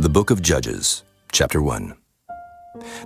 The Book of Judges, Chapter 1.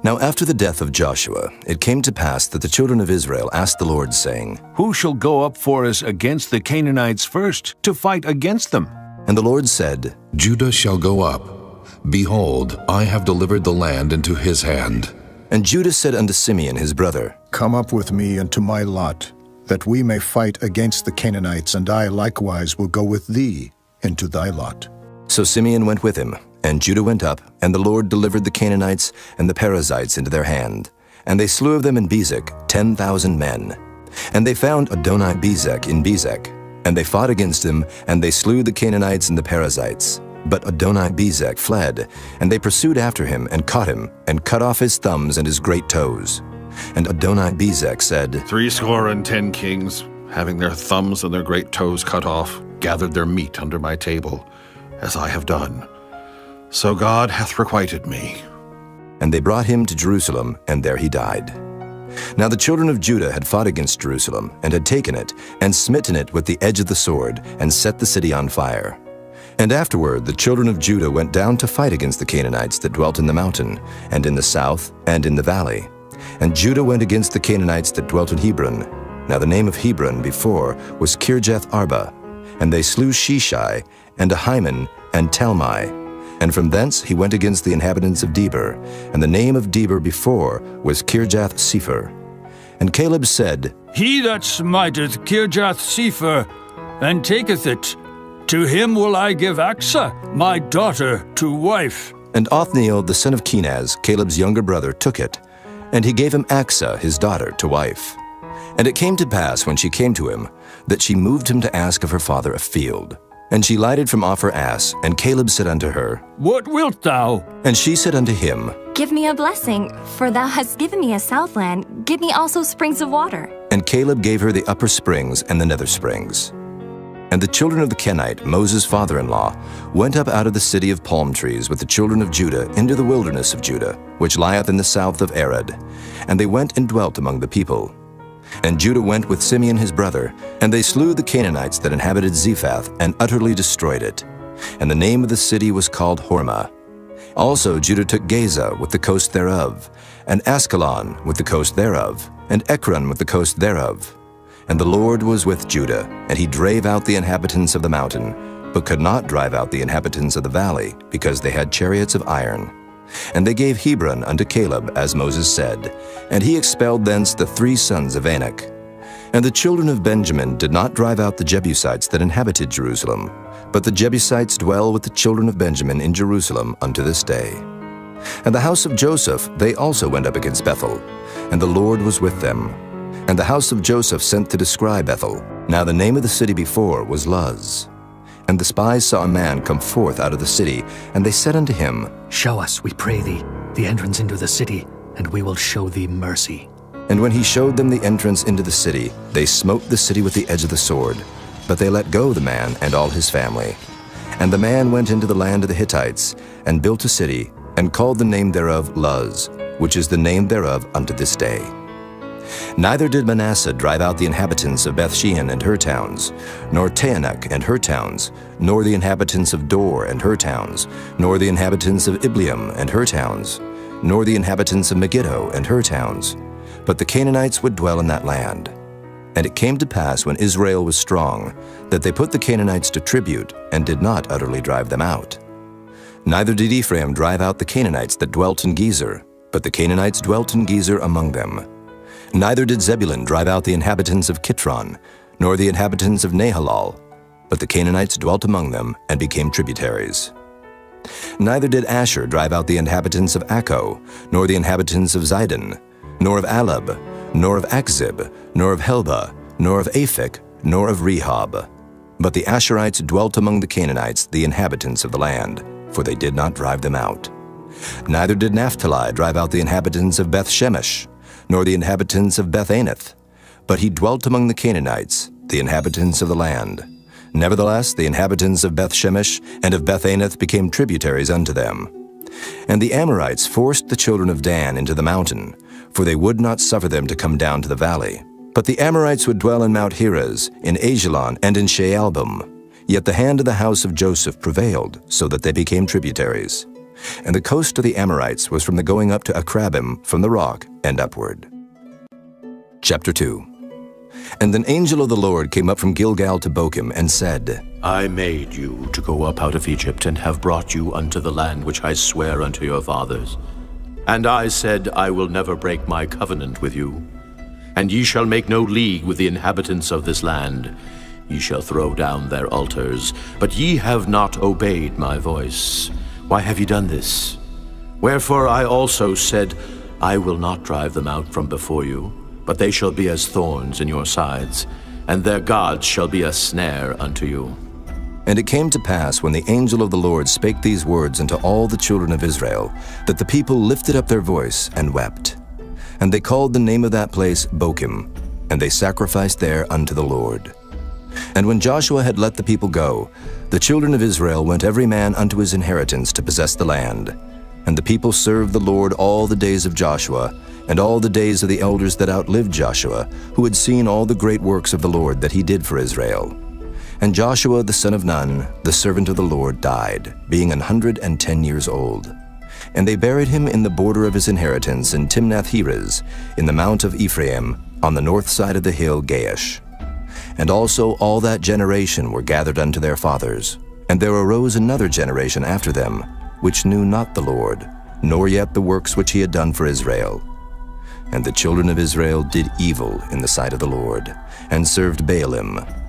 Now after the death of Joshua, it came to pass that the children of Israel asked the Lord, saying, Who shall go up for us against the Canaanites first, to fight against them? And the Lord said, Judah shall go up. Behold, I have delivered the land into his hand. And Judah said unto Simeon his brother, Come up with me into my lot, that we may fight against the Canaanites, and I likewise will go with thee into thy lot. So Simeon went with him, and Judah went up, and the Lord delivered the Canaanites and the Perizzites into their hand. And they slew of them in Bezek 10,000 men. And they found Adoni-Bezek in Bezek. And they fought against him, and they slew the Canaanites and the Perizzites. But Adoni-Bezek fled, and they pursued after him, and caught him, and cut off his thumbs and his great toes. And Adoni-Bezek said, 70 kings, having their thumbs and their great toes cut off, gathered their meat under my table, as I have done. So God hath requited me. And they brought him to Jerusalem, and there he died. Now the children of Judah had fought against Jerusalem, and had taken it, and smitten it with the edge of the sword, and set the city on fire. And afterward the children of Judah went down to fight against the Canaanites that dwelt in the mountain, and in the south, and in the valley. And Judah went against the Canaanites that dwelt in Hebron. Now the name of Hebron before was Kirjath Arba. And they slew Sheshai, and Ahiman, and Talmai. And from thence he went against the inhabitants of Debir, and the name of Debir before was Kirjath-Sepher. And Caleb said, He that smiteth Kirjath-Sepher, and taketh it, to him will I give Achsah, my daughter, to wife. And Othniel the son of Kenaz, Caleb's younger brother, took it, and he gave him Achsah his daughter to wife. And it came to pass, when she came to him, that she moved him to ask of her father a field. And she lighted from off her ass, and Caleb said unto her, What wilt thou? And she said unto him, Give me a blessing, for thou hast given me a southland. Give me also springs of water. And Caleb gave her the upper springs and the nether springs. And the children of the Kenite, Moses' father-in-law, went up out of the city of palm trees with the children of Judah into the wilderness of Judah, which lieth in the south of Arad. And they went and dwelt among the people. And Judah went with Simeon his brother, and they slew the Canaanites that inhabited Zephath, and utterly destroyed it. And the name of the city was called Hormah. Also Judah took Gaza with the coast thereof, and Askelon with the coast thereof, and Ekron with the coast thereof. And the Lord was with Judah, and he drave out the inhabitants of the mountain, but could not drive out the inhabitants of the valley, because they had chariots of iron. And they gave Hebron unto Caleb, as Moses said, and he expelled thence the 3 sons of Anak. And the children of Benjamin did not drive out the Jebusites that inhabited Jerusalem, but the Jebusites dwell with the children of Benjamin in Jerusalem unto this day. And the house of Joseph, they also went up against Bethel, and the Lord was with them. And the house of Joseph sent to descry Bethel. Now the name of the city before was Luz. And the spies saw a man come forth out of the city, and they said unto him, Show us, we pray thee, the entrance into the city, and we will show thee mercy. And when he showed them the entrance into the city, they smote the city with the edge of the sword. But they let go the man and all his family. And the man went into the land of the Hittites, and built a city, and called the name thereof Luz, which is the name thereof unto this day. Neither did Manasseh drive out the inhabitants of Bethshean and her towns, nor Taanach and her towns, nor the inhabitants of Dor and her towns, nor the inhabitants of Ibleam and her towns, nor the inhabitants of Megiddo and her towns. But the Canaanites would dwell in that land. And it came to pass, when Israel was strong, that they put the Canaanites to tribute, and did not utterly drive them out. Neither did Ephraim drive out the Canaanites that dwelt in Gezer, but the Canaanites dwelt in Gezer among them. Neither did Zebulun drive out the inhabitants of Kitron, nor the inhabitants of Nahalal, but the Canaanites dwelt among them, and became tributaries. Neither did Asher drive out the inhabitants of Akko, nor the inhabitants of Zidon, nor of Alab, nor of Achzib, nor of Helba, nor of Aphek, nor of Rehob. But the Asherites dwelt among the Canaanites, the inhabitants of the land, for they did not drive them out. Neither did Naphtali drive out the inhabitants of Beth-Shemesh, nor the inhabitants of Beth-Anath, but he dwelt among the Canaanites, the inhabitants of the land. Nevertheless, the inhabitants of Beth-Shemesh and of Beth-Anath became tributaries unto them. And the Amorites forced the children of Dan into the mountain, for they would not suffer them to come down to the valley. But the Amorites would dwell in Mount Heres, in Ajalon, and in Shaalbim. Yet the hand of the house of Joseph prevailed, so that they became tributaries. And the coast of the Amorites was from the going up to Akrabim from the rock and upward. Chapter 2. And an angel of the Lord came up from Gilgal to Bochim and said, I made you to go up out of Egypt, and have brought you unto the land which I swear unto your fathers. And I said, I will never break my covenant with you. And ye shall make no league with the inhabitants of this land. Ye shall throw down their altars, but ye have not obeyed my voice. Why have ye done this? Wherefore I also said, I will not drive them out from before you, but they shall be as thorns in your sides, and their gods shall be a snare unto you. And it came to pass, when the angel of the Lord spake these words unto all the children of Israel, that the people lifted up their voice and wept. And they called the name of that place Bochim, and they sacrificed there unto the Lord. And when Joshua had let the people go, the children of Israel went every man unto his inheritance to possess the land. And the people served the Lord all the days of Joshua, and all the days of the elders that outlived Joshua, who had seen all the great works of the Lord that he did for Israel. And Joshua the son of Nun, the servant of the Lord, died, being 110 years old. And they buried him in the border of his inheritance in Timnath-Heres, in the mount of Ephraim, on the north side of the hill Gaash. And also all that generation were gathered unto their fathers. And there arose another generation after them, which knew not the Lord, nor yet the works which he had done for Israel. And the children of Israel did evil in the sight of the Lord, and served Baalim.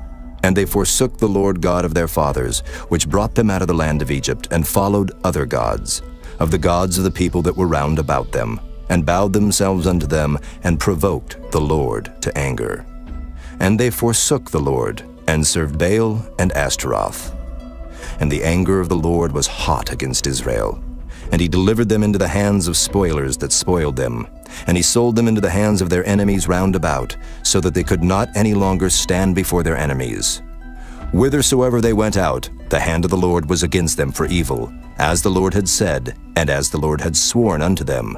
And they forsook the Lord God of their fathers, which brought them out of the land of Egypt, and followed other gods, of the gods of the people that were round about them, and bowed themselves unto them, and provoked the Lord to anger. And they forsook the Lord, and served Baal and Ashtaroth. And the anger of the Lord was hot against Israel. And he delivered them into the hands of spoilers that spoiled them. And he sold them into the hands of their enemies round about, so that they could not any longer stand before their enemies. Whithersoever they went out, the hand of the Lord was against them for evil, as the Lord had said, and as the Lord had sworn unto them.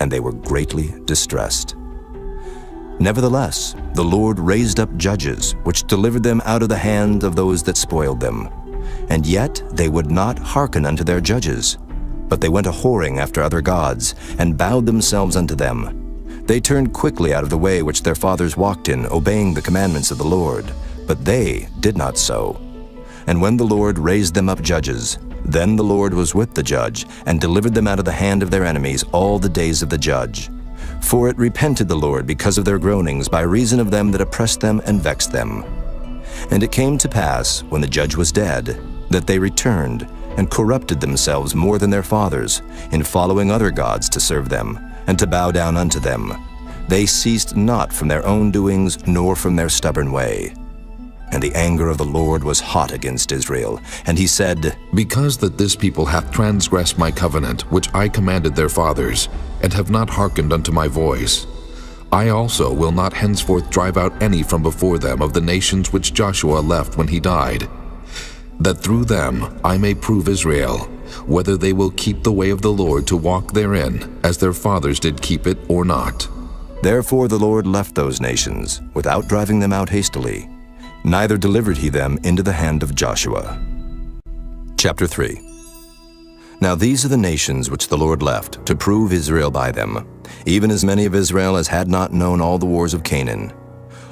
And they were greatly distressed. Nevertheless, the Lord raised up judges, which delivered them out of the hand of those that spoiled them. And yet they would not hearken unto their judges. But they went a-whoring after other gods, and bowed themselves unto them. They turned quickly out of the way which their fathers walked in, obeying the commandments of the Lord. But they did not so. And when the Lord raised them up judges, then the Lord was with the judge, and delivered them out of the hand of their enemies all the days of the judge. For it repented the Lord because of their groanings, by reason of them that oppressed them and vexed them. And it came to pass, when the judge was dead, that they returned, and corrupted themselves more than their fathers, in following other gods to serve them, and to bow down unto them. They ceased not from their own doings, nor from their stubborn way. And the anger of the Lord was hot against Israel, and he said, Because that this people hath transgressed my covenant, which I commanded their fathers, and have not hearkened unto my voice, I also will not henceforth drive out any from before them of the nations which Joshua left when he died, that through them I may prove Israel, whether they will keep the way of the Lord to walk therein, as their fathers did keep it, or not. Therefore the Lord left those nations, without driving them out hastily, neither delivered he them into the hand of Joshua. Chapter 3. Now these are the nations which the Lord left, to prove Israel by them, even as many of Israel as had not known all the wars of Canaan.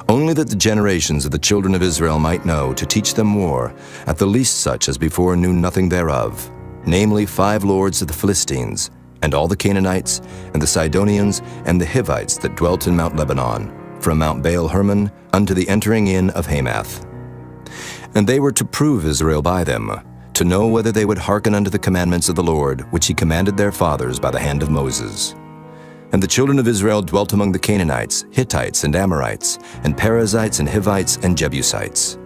Only that the generations of the children of Israel might know, to teach them war, at the least such as before knew nothing thereof, namely 5 lords of the Philistines, and all the Canaanites, and the Sidonians, and the Hivites that dwelt in Mount Lebanon, from Mount Baal-Hermon unto the entering in of Hamath. And they were to prove Israel by them, to know whether they would hearken unto the commandments of the Lord, which he commanded their fathers by the hand of Moses. And the children of Israel dwelt among the Canaanites, Hittites, and Amorites, and Perizzites, and Hivites, and Jebusites.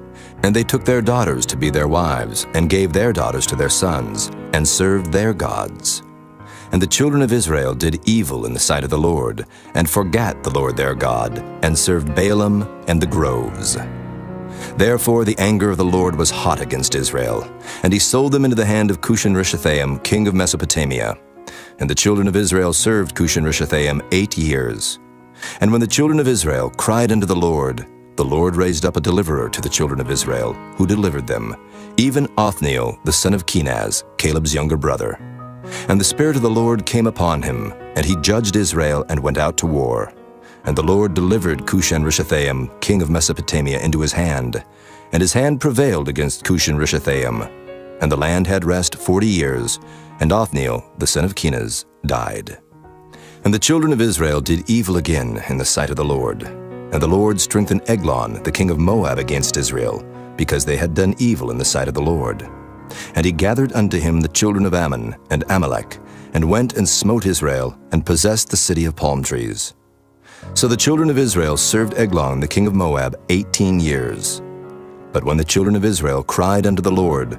And they took their daughters to be their wives, and gave their daughters to their sons, and served their gods. And the children of Israel did evil in the sight of the Lord, and forgat the Lord their God, and served Baalim and the groves. Therefore the anger of the Lord was hot against Israel, and he sold them into the hand of Cushan-Rishathaim, king of Mesopotamia. And the children of Israel served Cushan-Rishathaim 8 years. And when the children of Israel cried unto the Lord raised up a deliverer to the children of Israel, who delivered them, even Othniel the son of Kenaz, Caleb's younger brother. And the Spirit of the Lord came upon him, and he judged Israel and went out to war. And the Lord delivered Cushan-Rishathaim, king of Mesopotamia, into his hand, and his hand prevailed against Cushan-Rishathaim. And the land had rest 40 years, and Othniel, the son of Kenaz, died. And the children of Israel did evil again in the sight of the Lord. And the Lord strengthened Eglon, the king of Moab, against Israel, because they had done evil in the sight of the Lord. And he gathered unto him the children of Ammon and Amalek, and went and smote Israel, and possessed the city of palm trees. So the children of Israel served Eglon, the king of Moab, 18 years. But when the children of Israel cried unto the Lord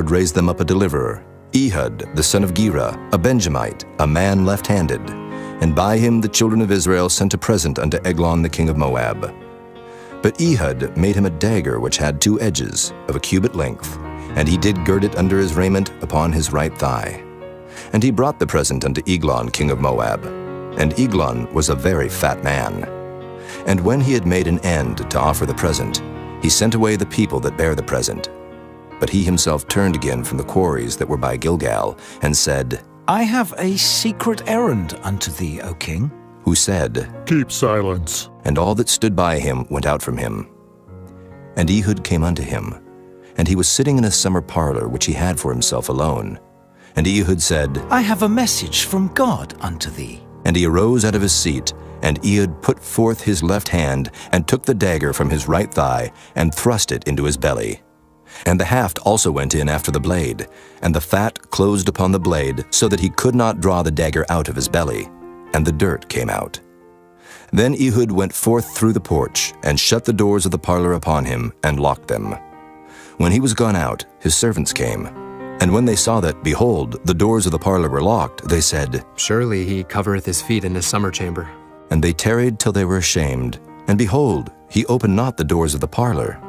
raised them up a deliverer, Ehud, the son of Gera, a Benjamite, a man left-handed. And by him the children of Israel sent a present unto Eglon, the king of Moab. But Ehud made him a dagger which had 2 edges, of a cubit length, and he did gird it under his raiment upon his right thigh. And he brought the present unto Eglon, king of Moab. And Eglon was a very fat man. And when he had made an end to offer the present, he sent away the people that bare the present. But he himself turned again from the quarries that were by Gilgal, and said, I have a secret errand unto thee, O king. Who said, Keep silence. And all that stood by him went out from him. And Ehud came unto him, and he was sitting in a summer parlor which he had for himself alone. And Ehud said, I have a message from God unto thee. And he arose out of his seat, and Ehud put forth his left hand, and took the dagger from his right thigh, and thrust it into his belly. And the haft also went in after the blade, and the fat closed upon the blade, so that he could not draw the dagger out of his belly, and the dirt came out. Then Ehud went forth through the porch, and shut the doors of the parlor upon him, and locked them. When he was gone out, his servants came. And when they saw that, behold, the doors of the parlor were locked, they said, Surely he covereth his feet in his summer chamber. And they tarried till they were ashamed. And behold, he opened not the doors of the parlor.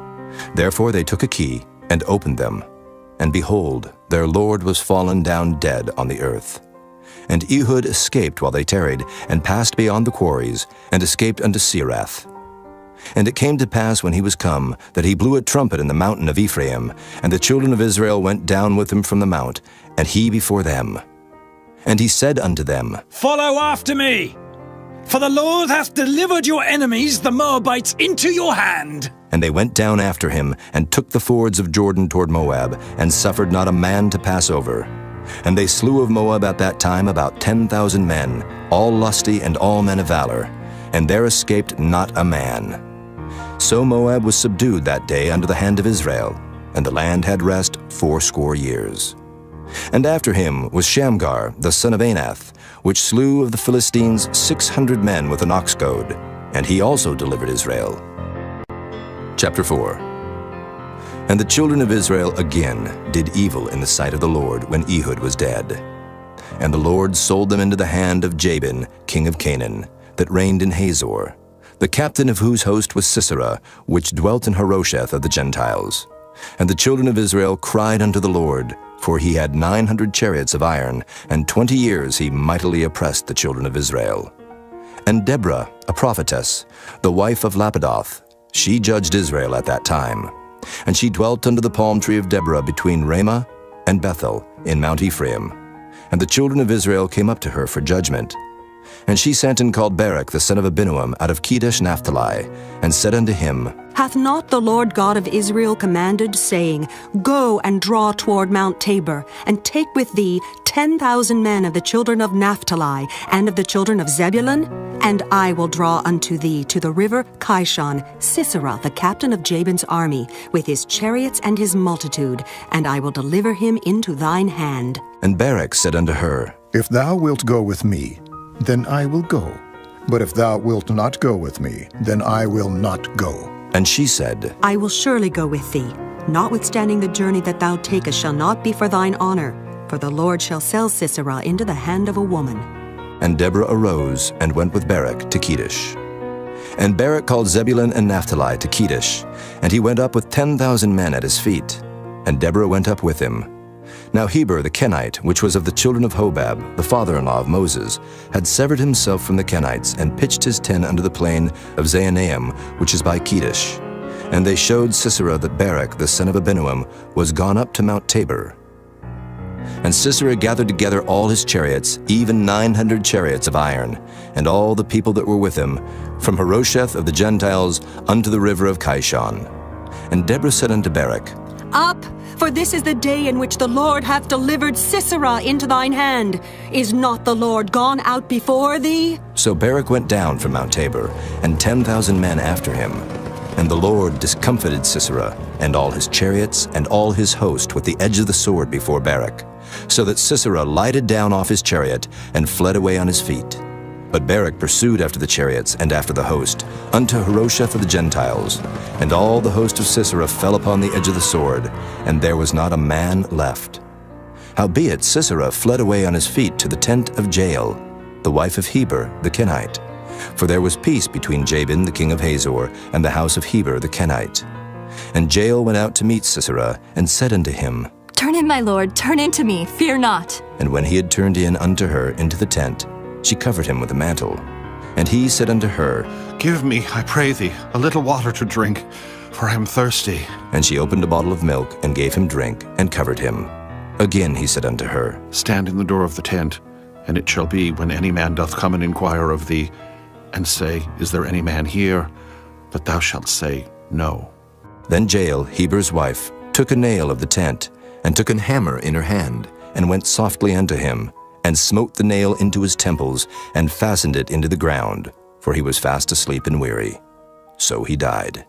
Therefore they took a key, and opened them. And behold, their lord was fallen down dead on the earth. And Ehud escaped while they tarried, and passed beyond the quarries, and escaped unto Serath. And it came to pass when he was come, that he blew a trumpet in the mountain of Ephraim, and the children of Israel went down with him from the mount, and he before them. And he said unto them, Follow after me, for the Lord hath delivered your enemies, the Moabites, into your hand. And they went down after him, and took the fords of Jordan toward Moab, and suffered not a man to pass over. And they slew of Moab at that time about 10,000 men, all lusty and all men of valor, and there escaped not a man. So Moab was subdued that day under the hand of Israel, and the land had rest 80 years. And after him was Shamgar, the son of Anath, which slew of the Philistines 600 men with an ox goad, and he also delivered Israel. Chapter 4. And the children of Israel again did evil in the sight of the Lord when Ehud was dead. And the Lord sold them into the hand of Jabin, king of Canaan, that reigned in Hazor, the captain of whose host was Sisera, which dwelt in Harosheth of the Gentiles. And the children of Israel cried unto the Lord, for he had 900 chariots of iron, and 20 years he mightily oppressed the children of Israel. And Deborah, a prophetess, the wife of Lapidoth, she judged Israel at that time. And she dwelt under the palm tree of Deborah between Ramah and Bethel in Mount Ephraim. And the children of Israel came up to her for judgment. And she sent and called Barak the son of Abinuam out of Kedesh Naphtali, and said unto him, Hath not the Lord God of Israel commanded, saying, Go and draw toward Mount Tabor, and take with thee 10,000 men of the children of Naphtali, and of the children of Zebulun? And I will draw unto thee to the river Kishon Sisera, the captain of Jabin's army, with his chariots and his multitude, and I will deliver him into thine hand. And Barak said unto her, If thou wilt go with me, then I will go. But if thou wilt not go with me, then I will not go. And she said, I will surely go with thee. Notwithstanding the journey that thou takest shall not be for thine honor, for the Lord shall sell Sisera into the hand of a woman. And Deborah arose and went with Barak to Kedesh. And Barak called Zebulun and Naphtali to Kedesh, and he went up with 10,000 men at his feet. And Deborah went up with him. Now Heber the Kenite, which was of the children of Hobab, the father-in-law of Moses, had severed himself from the Kenites, and pitched his tent under the plain of Zaanaim, which is by Kedesh. And they showed Sisera that Barak the son of Abinuam was gone up to Mount Tabor. And Sisera gathered together all his chariots, even 900 chariots of iron, and all the people that were with him, from Harosheth of the Gentiles unto the river of Kishon. And Deborah said unto Barak, Up, for this is the day in which the Lord hath delivered Sisera into thine hand. Is not the Lord gone out before thee? So Barak went down from Mount Tabor, and 10,000 men after him. And the Lord discomfited Sisera, and all his chariots, and all his host with the edge of the sword before Barak, so that Sisera lighted down off his chariot, and fled away on his feet. But Barak pursued after the chariots, and after the host, unto Harosheth of the Gentiles. And all the host of Sisera fell upon the edge of the sword, and there was not a man left. Howbeit Sisera fled away on his feet to the tent of Jael, the wife of Heber the Kenite. For there was peace between Jabin the king of Hazor, and the house of Heber the Kenite. And Jael went out to meet Sisera, and said unto him, Turn in, my lord, turn in to me, fear not. And when he had turned in unto her into the tent, she covered him with a mantle. And he said unto her, Give me, I pray thee, a little water to drink, for I am thirsty. And she opened a bottle of milk, and gave him drink, and covered him. Again he said unto her, Stand in the door of the tent, and it shall be, when any man doth come and inquire of thee, and say, Is there any man here? But thou shalt say, No. Then Jael, Heber's wife, took a nail of the tent, and took an hammer in her hand, and went softly unto him, and smote the nail into his temples, and fastened it into the ground, for he was fast asleep and weary. So he died.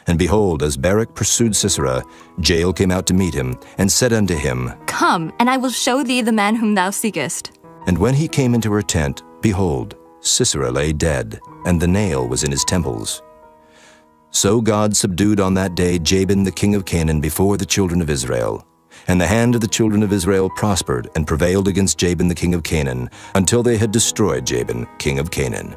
And behold, as Barak pursued Sisera, Jael came out to meet him, and said unto him, Come, and I will show thee the man whom thou seekest. And when he came into her tent, behold, Sisera lay dead, and the nail was in his temples. So God subdued on that day Jabin the king of Canaan before the children of Israel. And the hand of the children of Israel prospered and prevailed against Jabin the king of Canaan, until they had destroyed Jabin, king of Canaan.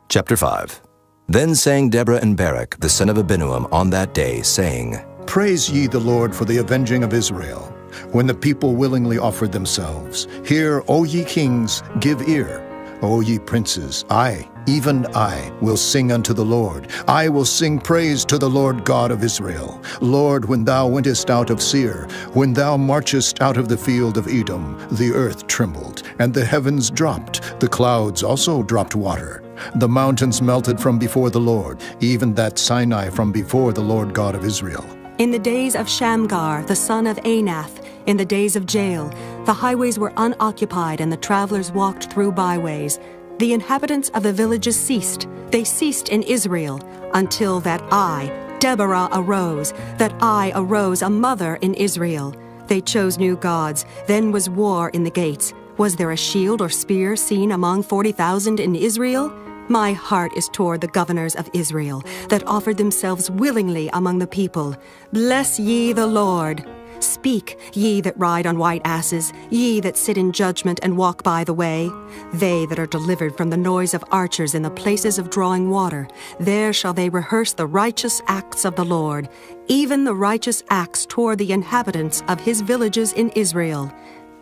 Chapter 5. Then sang Deborah and Barak, the son of Abinoam, on that day, saying, Praise ye the Lord for the avenging of Israel, when the people willingly offered themselves. Hear, O ye kings, give ear. O ye princes, I, even I, will sing unto the Lord. I will sing praise to the Lord God of Israel. Lord, when thou wentest out of Seir, when thou marchest out of the field of Edom, the earth trembled, and the heavens dropped, the clouds also dropped water. The mountains melted from before the Lord, even that Sinai from before the Lord God of Israel. In the days of Shamgar, the son of Anath, in the days of Jael, the highways were unoccupied, and the travelers walked through byways. The inhabitants of the villages ceased. They ceased in Israel, until that I, Deborah, arose, a mother in Israel. They chose new gods. Then was war in the gates. Was there a shield or spear seen among 40,000 in Israel? My heart is toward the governors of Israel, that offered themselves willingly among the people. Bless ye the Lord. Speak, ye that ride on white asses, ye that sit in judgment and walk by the way. They that are delivered from the noise of archers in the places of drawing water, there shall they rehearse the righteous acts of the Lord, even the righteous acts toward the inhabitants of his villages in Israel.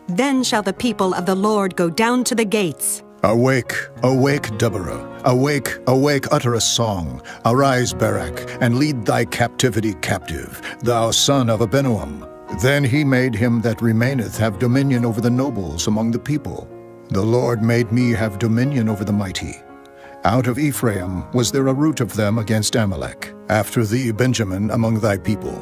Then shall the people of the Lord go down to the gates. Awake, awake, Deborah. Awake, awake, utter a song. Arise, Barak, and lead thy captivity captive, thou son of Abinoam. Then he made him that remaineth have dominion over the nobles among the people. The Lord made me have dominion over the mighty. Out of Ephraim was there a root of them against Amalek. After thee, Benjamin, among thy people.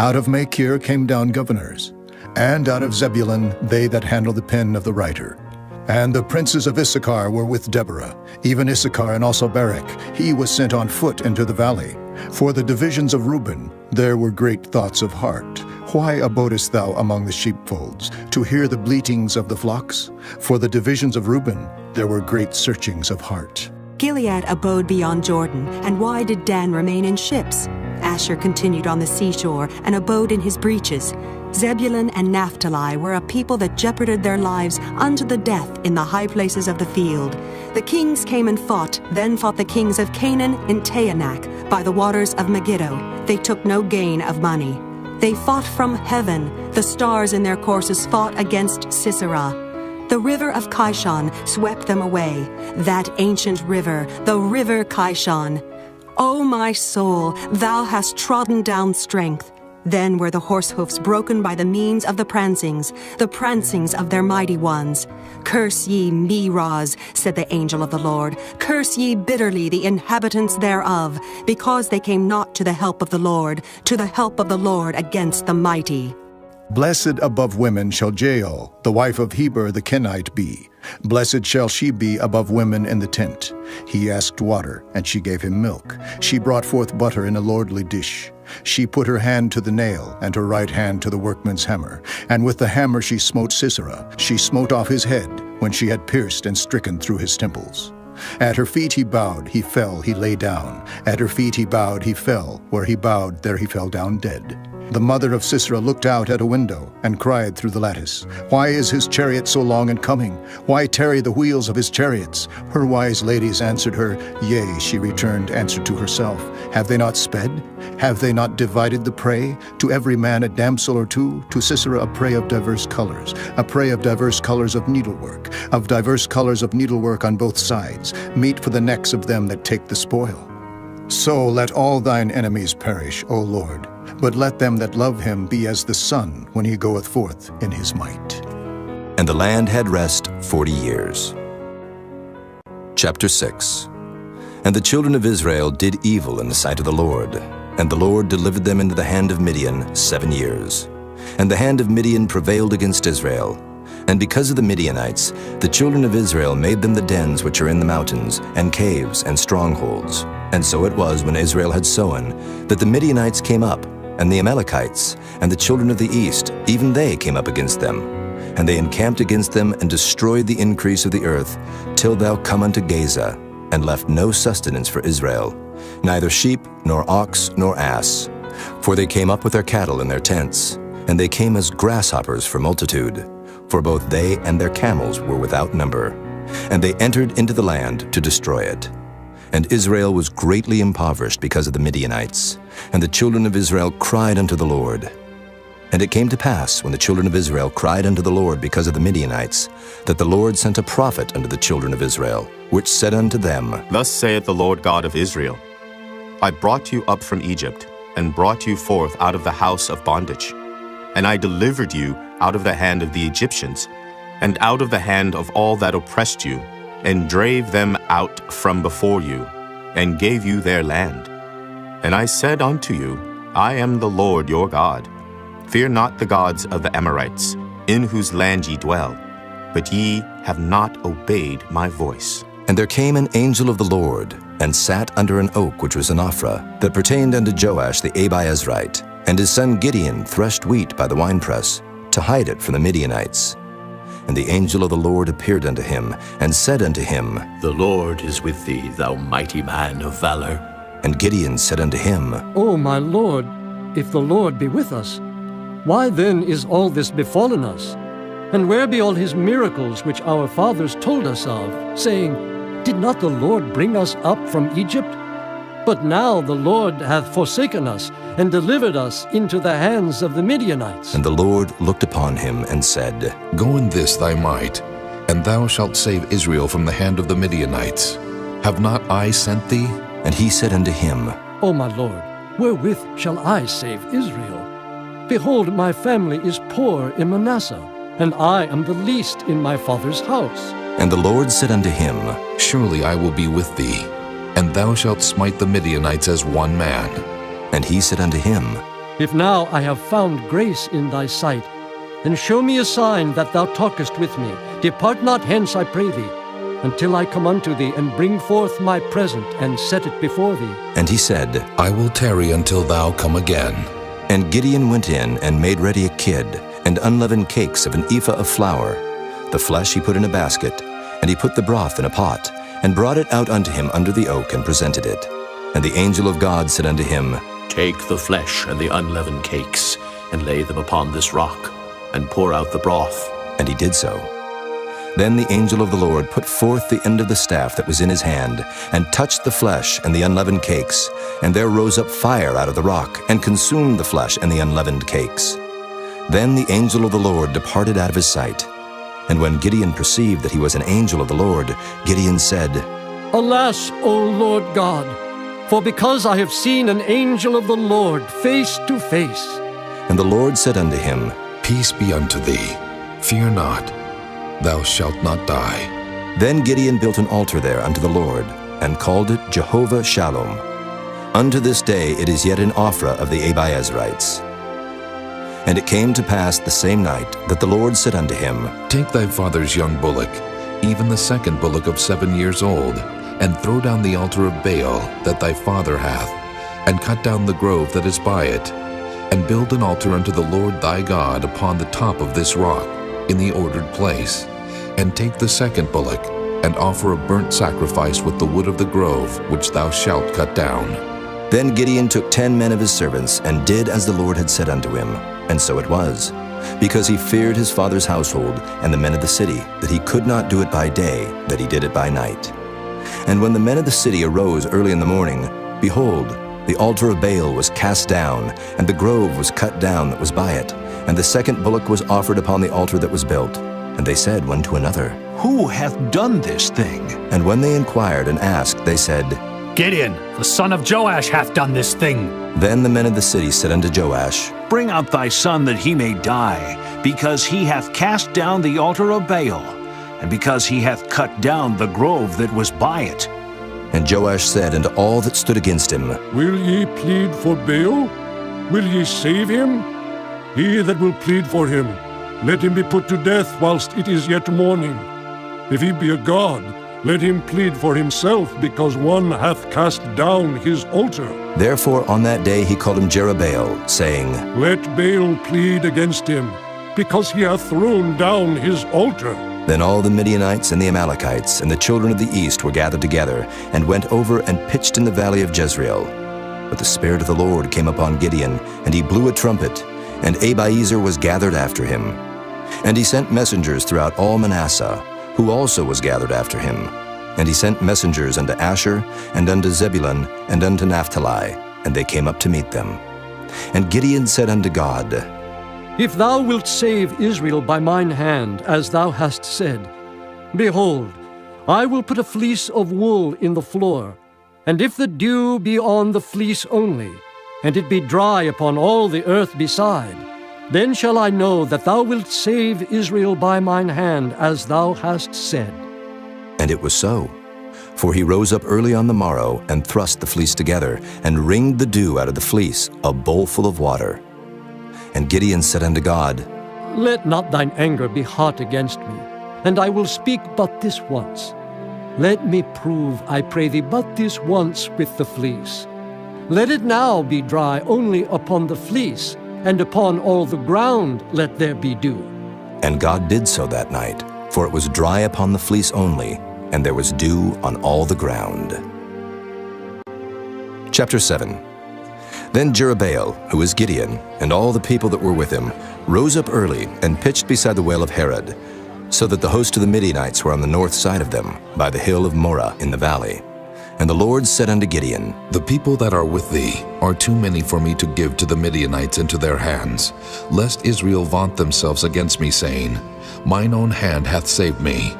Out of Machir came down governors. And out of Zebulun they that handle the pen of the writer. And the princes of Issachar were with Deborah, even Issachar and also Barak. He was sent on foot into the valley. For the divisions of Reuben there were great thoughts of heart. Why abodest thou among the sheepfolds, to hear the bleatings of the flocks? For the divisions of Reuben there were great searchings of heart. Gilead abode beyond Jordan, and why did Dan remain in ships? Asher continued on the seashore, and abode in his breaches. Zebulun and Naphtali were a people that jeoparded their lives unto the death in the high places of the field. The kings came and fought, then fought the kings of Canaan in Taanach, by the waters of Megiddo. They took no gain of money. They fought from heaven. The stars in their courses fought against Sisera. The river of Kishon swept them away, that ancient river, the river Kishon. O my soul, thou hast trodden down strength. Then were the horse hoofs broken by the means of the prancings of their mighty ones. Curse ye Meroz, said the angel of the Lord. Curse ye bitterly the inhabitants thereof, because they came not to the help of the Lord against the mighty. Blessed above women shall Jael, the wife of Heber the Kenite, be. Blessed shall she be above women in the tent. He asked water, and she gave him milk. She brought forth butter in a lordly dish. She put her hand to the nail, and her right hand to the workman's hammer. And with the hammer she smote Sisera. She smote off his head, when she had pierced and stricken through his temples. At her feet he bowed, he fell, he lay down. At her feet he bowed, he fell. Where he bowed, there he fell down dead. The mother of Sisera looked out at a window, and cried through the lattice, Why is his chariot so long in coming? Why tarry the wheels of his chariots? Her wise ladies answered her, Yea, she returned answer to herself. Have they not sped? Have they not divided the prey? To every man a damsel or two, to Sisera a prey of diverse colors of needlework, of diverse colors of needlework on both sides, meat for the necks of them that take the spoil. So let all thine enemies perish, O Lord, but let them that love him be as the sun when he goeth forth in his might. And the land had rest 40 years. Chapter 6. And the children of Israel did evil in the sight of the Lord, and the Lord delivered them into the hand of Midian 7 years. And the hand of Midian prevailed against Israel. And because of the Midianites, the children of Israel made them the dens which are in the mountains, and caves, and strongholds. And so it was, when Israel had sown, that the Midianites came up, and the Amalekites, and the children of the east, even they came up against them. And they encamped against them, and destroyed the increase of the earth, till thou come unto Gaza, and left no sustenance for Israel, neither sheep, nor ox, nor ass. For they came up with their cattle in their tents, and they came as grasshoppers for multitude. For both they and their camels were without number. And they entered into the land to destroy it. And Israel was greatly impoverished because of the Midianites. And the children of Israel cried unto the Lord. And it came to pass, when the children of Israel cried unto the Lord because of the Midianites, that the Lord sent a prophet unto the children of Israel, which said unto them, Thus saith the Lord God of Israel, I brought you up from Egypt, and brought you forth out of the house of bondage. And I delivered you out of the hand of the Egyptians, and out of the hand of all that oppressed you, and drave them out from before you, and gave you their land. And I said unto you, I am the Lord your God. Fear not the gods of the Amorites, in whose land ye dwell, but ye have not obeyed my voice. And there came an angel of the Lord, and sat under an oak which was in Ophrah, that pertained unto Joash the Abiezrite. And his son Gideon threshed wheat by the winepress, to hide it from the Midianites. And the angel of the Lord appeared unto him, and said unto him, The Lord is with thee, thou mighty man of valor. And Gideon said unto him, O my Lord, if the Lord be with us, why then is all this befallen us? And where be all his miracles which our fathers told us of, saying, Did not the Lord bring us up from Egypt? But now the Lord hath forsaken us, and delivered us into the hands of the Midianites. And the Lord looked upon him, and said, Go in this thy might, and thou shalt save Israel from the hand of the Midianites. Have not I sent thee? And he said unto him, O my Lord, wherewith shall I save Israel? Behold, my family is poor in Manasseh, and I am the least in my father's house. And the Lord said unto him, Surely I will be with thee, and thou shalt smite the Midianites as one man. And he said unto him, If now I have found grace in thy sight, then show me a sign that thou talkest with me. Depart not hence, I pray thee, until I come unto thee, and bring forth my present, and set it before thee. And he said, I will tarry until thou come again. And Gideon went in, and made ready a kid, and unleavened cakes of an ephah of flour. The flesh he put in a basket, and he put the broth in a pot, and brought it out unto him under the oak, and presented it. And the angel of God said unto him, Take the flesh and the unleavened cakes, and lay them upon this rock, and pour out the broth. And he did so. Then the angel of the Lord put forth the end of the staff that was in his hand, and touched the flesh and the unleavened cakes, and there rose up fire out of the rock, and consumed the flesh and the unleavened cakes. Then the angel of the Lord departed out of his sight. And when Gideon perceived that he was an angel of the Lord, Gideon said, Alas, O Lord God, for because I have seen an angel of the Lord face to face, And the Lord said unto him, Peace be unto thee. Fear not. Thou shalt not die. Then Gideon built an altar there unto the Lord, and called it Jehovah Shalom. Unto this day it is yet in Ophrah of the Abiezrites. And it came to pass the same night that the Lord said unto him, Take thy father's young bullock, even the second bullock of 7 years old, and throw down the altar of Baal that thy father hath, and cut down the grove that is by it, and build an altar unto the Lord thy God upon the top of this rock, in the ordered place. And take the second bullock, and offer a burnt sacrifice with the wood of the grove which thou shalt cut down. Then Gideon took 10 men of his servants, and did as the Lord had said unto him. And so it was, because he feared his father's household and the men of the city, that he could not do it by day, that he did it by night. And when the men of the city arose early in the morning, behold, the altar of Baal was cast down, and the grove was cut down that was by it, and the second bullock was offered upon the altar that was built. And they said one to another, Who hath done this thing? And when they inquired and asked, they said, Gideon, the son of Joash, hath done this thing. Then the men of the city said unto Joash, Bring out thy son that he may die, because he hath cast down the altar of Baal, and because he hath cut down the grove that was by it. And Joash said unto all that stood against him, Will ye plead for Baal? Will ye save him? He that will plead for him, let him be put to death whilst it is yet morning. If he be a god, let him plead for himself, because one hath cast down his altar. Therefore on that day he called him Jerubbaal, saying, Let Baal plead against him, because he hath thrown down his altar. Then all the Midianites and the Amalekites and the children of the east were gathered together, and went over and pitched in the valley of Jezreel. But the Spirit of the Lord came upon Gideon, and he blew a trumpet, and Abiezer was gathered after him. And he sent messengers throughout all Manasseh, who also was gathered after him. And he sent messengers unto Asher, and unto Zebulun, and unto Naphtali, and they came up to meet them. And Gideon said unto God, If thou wilt save Israel by mine hand, as thou hast said, behold, I will put a fleece of wool in the floor, and if the dew be on the fleece only, and it be dry upon all the earth beside, then shall I know that thou wilt save Israel by mine hand, as thou hast said. And it was so. For he rose up early on the morrow, and thrust the fleece together, and wringed the dew out of the fleece, a bowl full of water. And Gideon said unto God, Let not thine anger be hot against me, and I will speak but this once. Let me prove, I pray thee, but this once with the fleece. Let it now be dry only upon the fleece, and upon all the ground let there be dew. And God did so that night, for it was dry upon the fleece only, and there was dew on all the ground. Chapter 7. Then Jerubbaal, who is Gideon, and all the people that were with him, rose up early and pitched beside the well of Harod, so that the host of the Midianites were on the north side of them, by the hill of Moreh in the valley. And the Lord said unto Gideon, The people that are with thee are too many for me to give to the Midianites into their hands, lest Israel vaunt themselves against me, saying, Mine own hand hath saved me.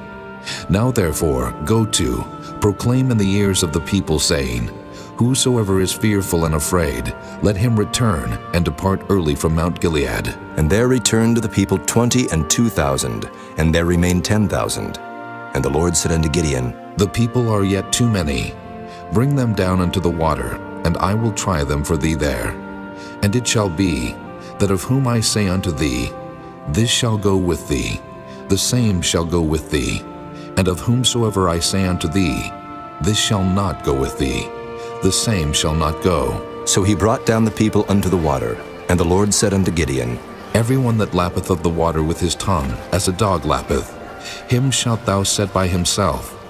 Now therefore go to, proclaim in the ears of the people, saying, Whosoever is fearful and afraid, let him return and depart early from Mount Gilead. And there returned to the people 22,000, and there remained 10,000. And the Lord said unto Gideon, The people are yet too many. Bring them down unto the water, and I will try them for thee there. And it shall be, that of whom I say unto thee, This shall go with thee, the same shall go with thee. And of whomsoever I say unto thee, This shall not go with thee, the same shall not go. So he brought down the people unto the water. And the Lord said unto Gideon, Everyone that lappeth of the water with his tongue, as a dog lappeth, him shalt thou set by himself.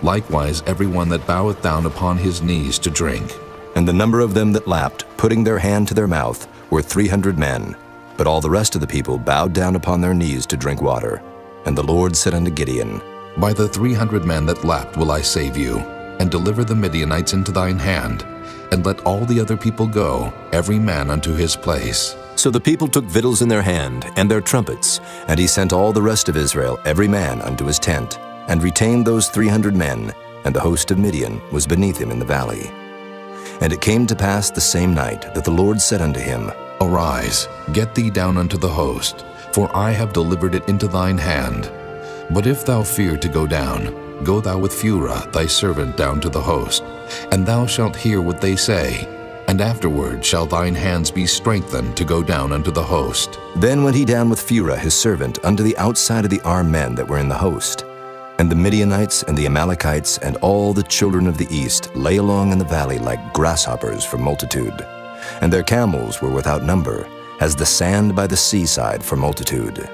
Likewise everyone that boweth down upon his knees to drink. And the number of them that lapped, putting their hand to their mouth, were 300 men. But all the rest of the people bowed down upon their knees to drink water. And the Lord said unto Gideon, By the 300 men that lapped will I save you, and deliver the Midianites into thine hand, and let all the other people go, every man unto his place. So the people took victuals in their hand, and their trumpets, and he sent all the rest of Israel, every man unto his tent, and retained those 300 men, and the host of Midian was beneath him in the valley. And it came to pass the same night that the Lord said unto him, Arise, get thee down unto the host, for I have delivered it into thine hand. But if thou fear to go down, go thou with Phurah thy servant down to the host, and thou shalt hear what they say, and afterward shall thine hands be strengthened to go down unto the host. Then went he down with Phurah his servant unto the outside of the armed men that were in the host. And the Midianites and the Amalekites and all the children of the east lay along in the valley like grasshoppers for multitude. And their camels were without number, as the sand by the seaside for multitude.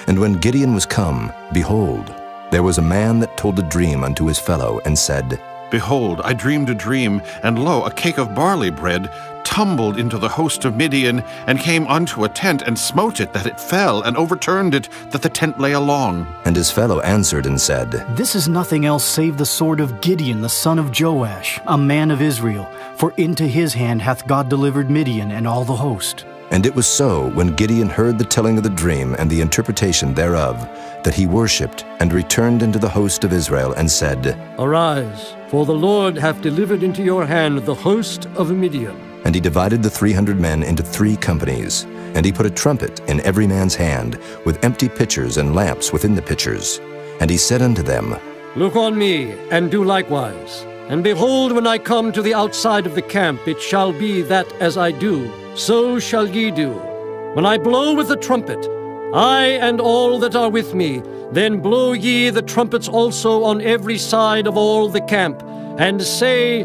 And when Gideon was come, behold, there was a man that told a dream unto his fellow, and said, Behold, I dreamed a dream, and lo, a cake of barley bread tumbled into the host of Midian, and came unto a tent, and smote it, that it fell, and overturned it, that the tent lay along. And his fellow answered and said, This is nothing else save the sword of Gideon the son of Joash, a man of Israel, for into his hand hath God delivered Midian and all the host. And it was so, when Gideon heard the telling of the dream and the interpretation thereof, that he worshipped, and returned into the host of Israel, and said, Arise, for the Lord hath delivered into your hand the host of Midian. And he divided the 300 men into 3 companies, and he put a trumpet in every man's hand, with empty pitchers and lamps within the pitchers. And he said unto them, Look on me, and do likewise. And behold, when I come to the outside of the camp, it shall be that as I do, so shall ye do. When I blow with the trumpet, I and all that are with me, then blow ye the trumpets also on every side of all the camp, and say,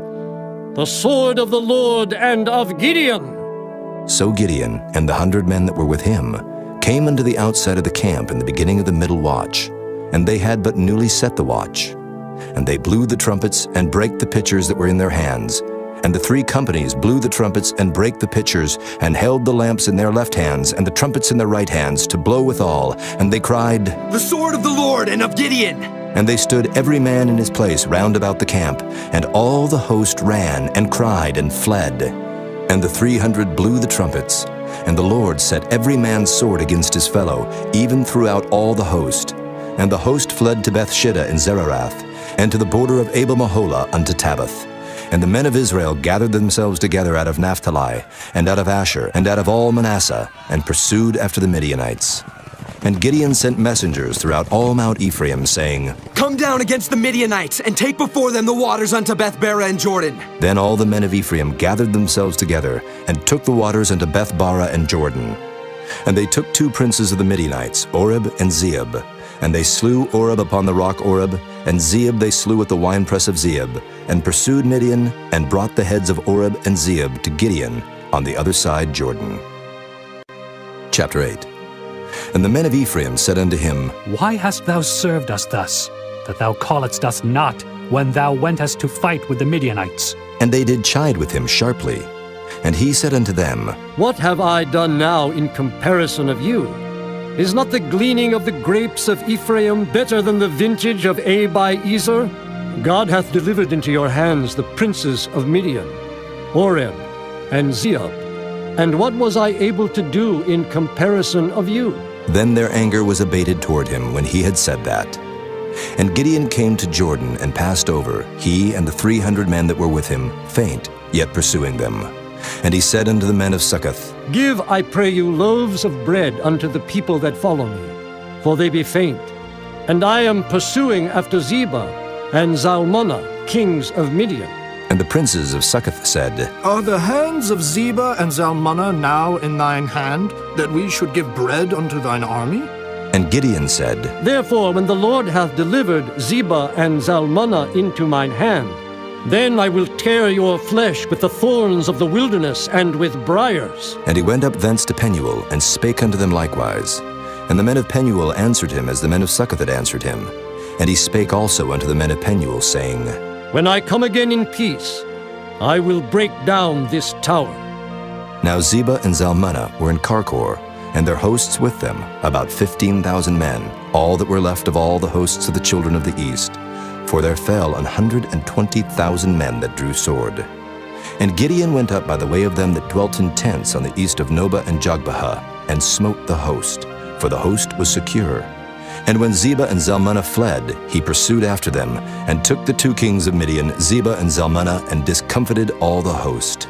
The sword of the Lord and of Gideon. So Gideon and the 100 men that were with him came unto the outside of the camp in the beginning of the middle watch, and they had but newly set the watch. And they blew the trumpets and brake the pitchers that were in their hands. And the 3 companies blew the trumpets and brake the pitchers, and held the lamps in their left hands and the trumpets in their right hands to blow withal. And they cried, The sword of the Lord and of Gideon. And they stood every man in his place round about the camp, and all the host ran and cried and fled. And the 300 blew the trumpets, and the Lord set every man's sword against his fellow, even throughout all the host. And the host fled to Bethshida in Zererath, and to the border of Abel-Meholah unto Tabbath. And the men of Israel gathered themselves together out of Naphtali, and out of Asher, and out of all Manasseh, and pursued after the Midianites. And Gideon sent messengers throughout all Mount Ephraim, saying, Come down against the Midianites, and take before them the waters unto Beth-barah and Jordan. Then all the men of Ephraim gathered themselves together, and took the waters unto Beth-barah and Jordan. And they took 2 princes of the Midianites, Oreb and Zeeb. And they slew Oreb upon the rock Oreb, and Zeeb they slew at the winepress of Zeeb, and pursued Midian, and brought the heads of Oreb and Zeeb to Gideon on the other side Jordan. Chapter 8. And the men of Ephraim said unto him, Why hast thou served us thus, that thou calledst us not when thou wentest to fight with the Midianites? And they did chide with him sharply. And he said unto them, What have I done now in comparison of you? Is not the gleaning of the grapes of Ephraim better than the vintage of Abi-Ezer? God hath delivered into your hands the princes of Midian, Oreb and Zeeb. And what was I able to do in comparison of you? Then their anger was abated toward him when he had said that. And Gideon came to Jordan and passed over, he and the 300 men that were with him, faint, yet pursuing them. And he said unto the men of Succoth, Give, I pray you, loaves of bread unto the people that follow me, for they be faint. And I am pursuing after Zebah and Zalmunna, kings of Midian. And the princes of Succoth said, Are the hands of Zebah and Zalmunna now in thine hand, that we should give bread unto thine army? And Gideon said, Therefore, when the Lord hath delivered Zebah and Zalmunna into mine hand, then I will tear your flesh with the thorns of the wilderness and with briars. And he went up thence to Penuel, and spake unto them likewise. And the men of Penuel answered him as the men of Succoth had answered him. And he spake also unto the men of Penuel, saying, When I come again in peace, I will break down this tower. Now Zebah and Zalmunna were in Karkor, and their hosts with them, about 15,000 men, all that were left of all the hosts of the children of the east. For there fell 120,000 men that drew sword. And Gideon went up by the way of them that dwelt in tents on the east of Nobah and Jogbehah, and smote the host, for the host was secure. And when Zebah and Zalmunna fled, he pursued after them, and took the 2 kings of Midian, Zebah and Zalmunna, and discomfited all the host.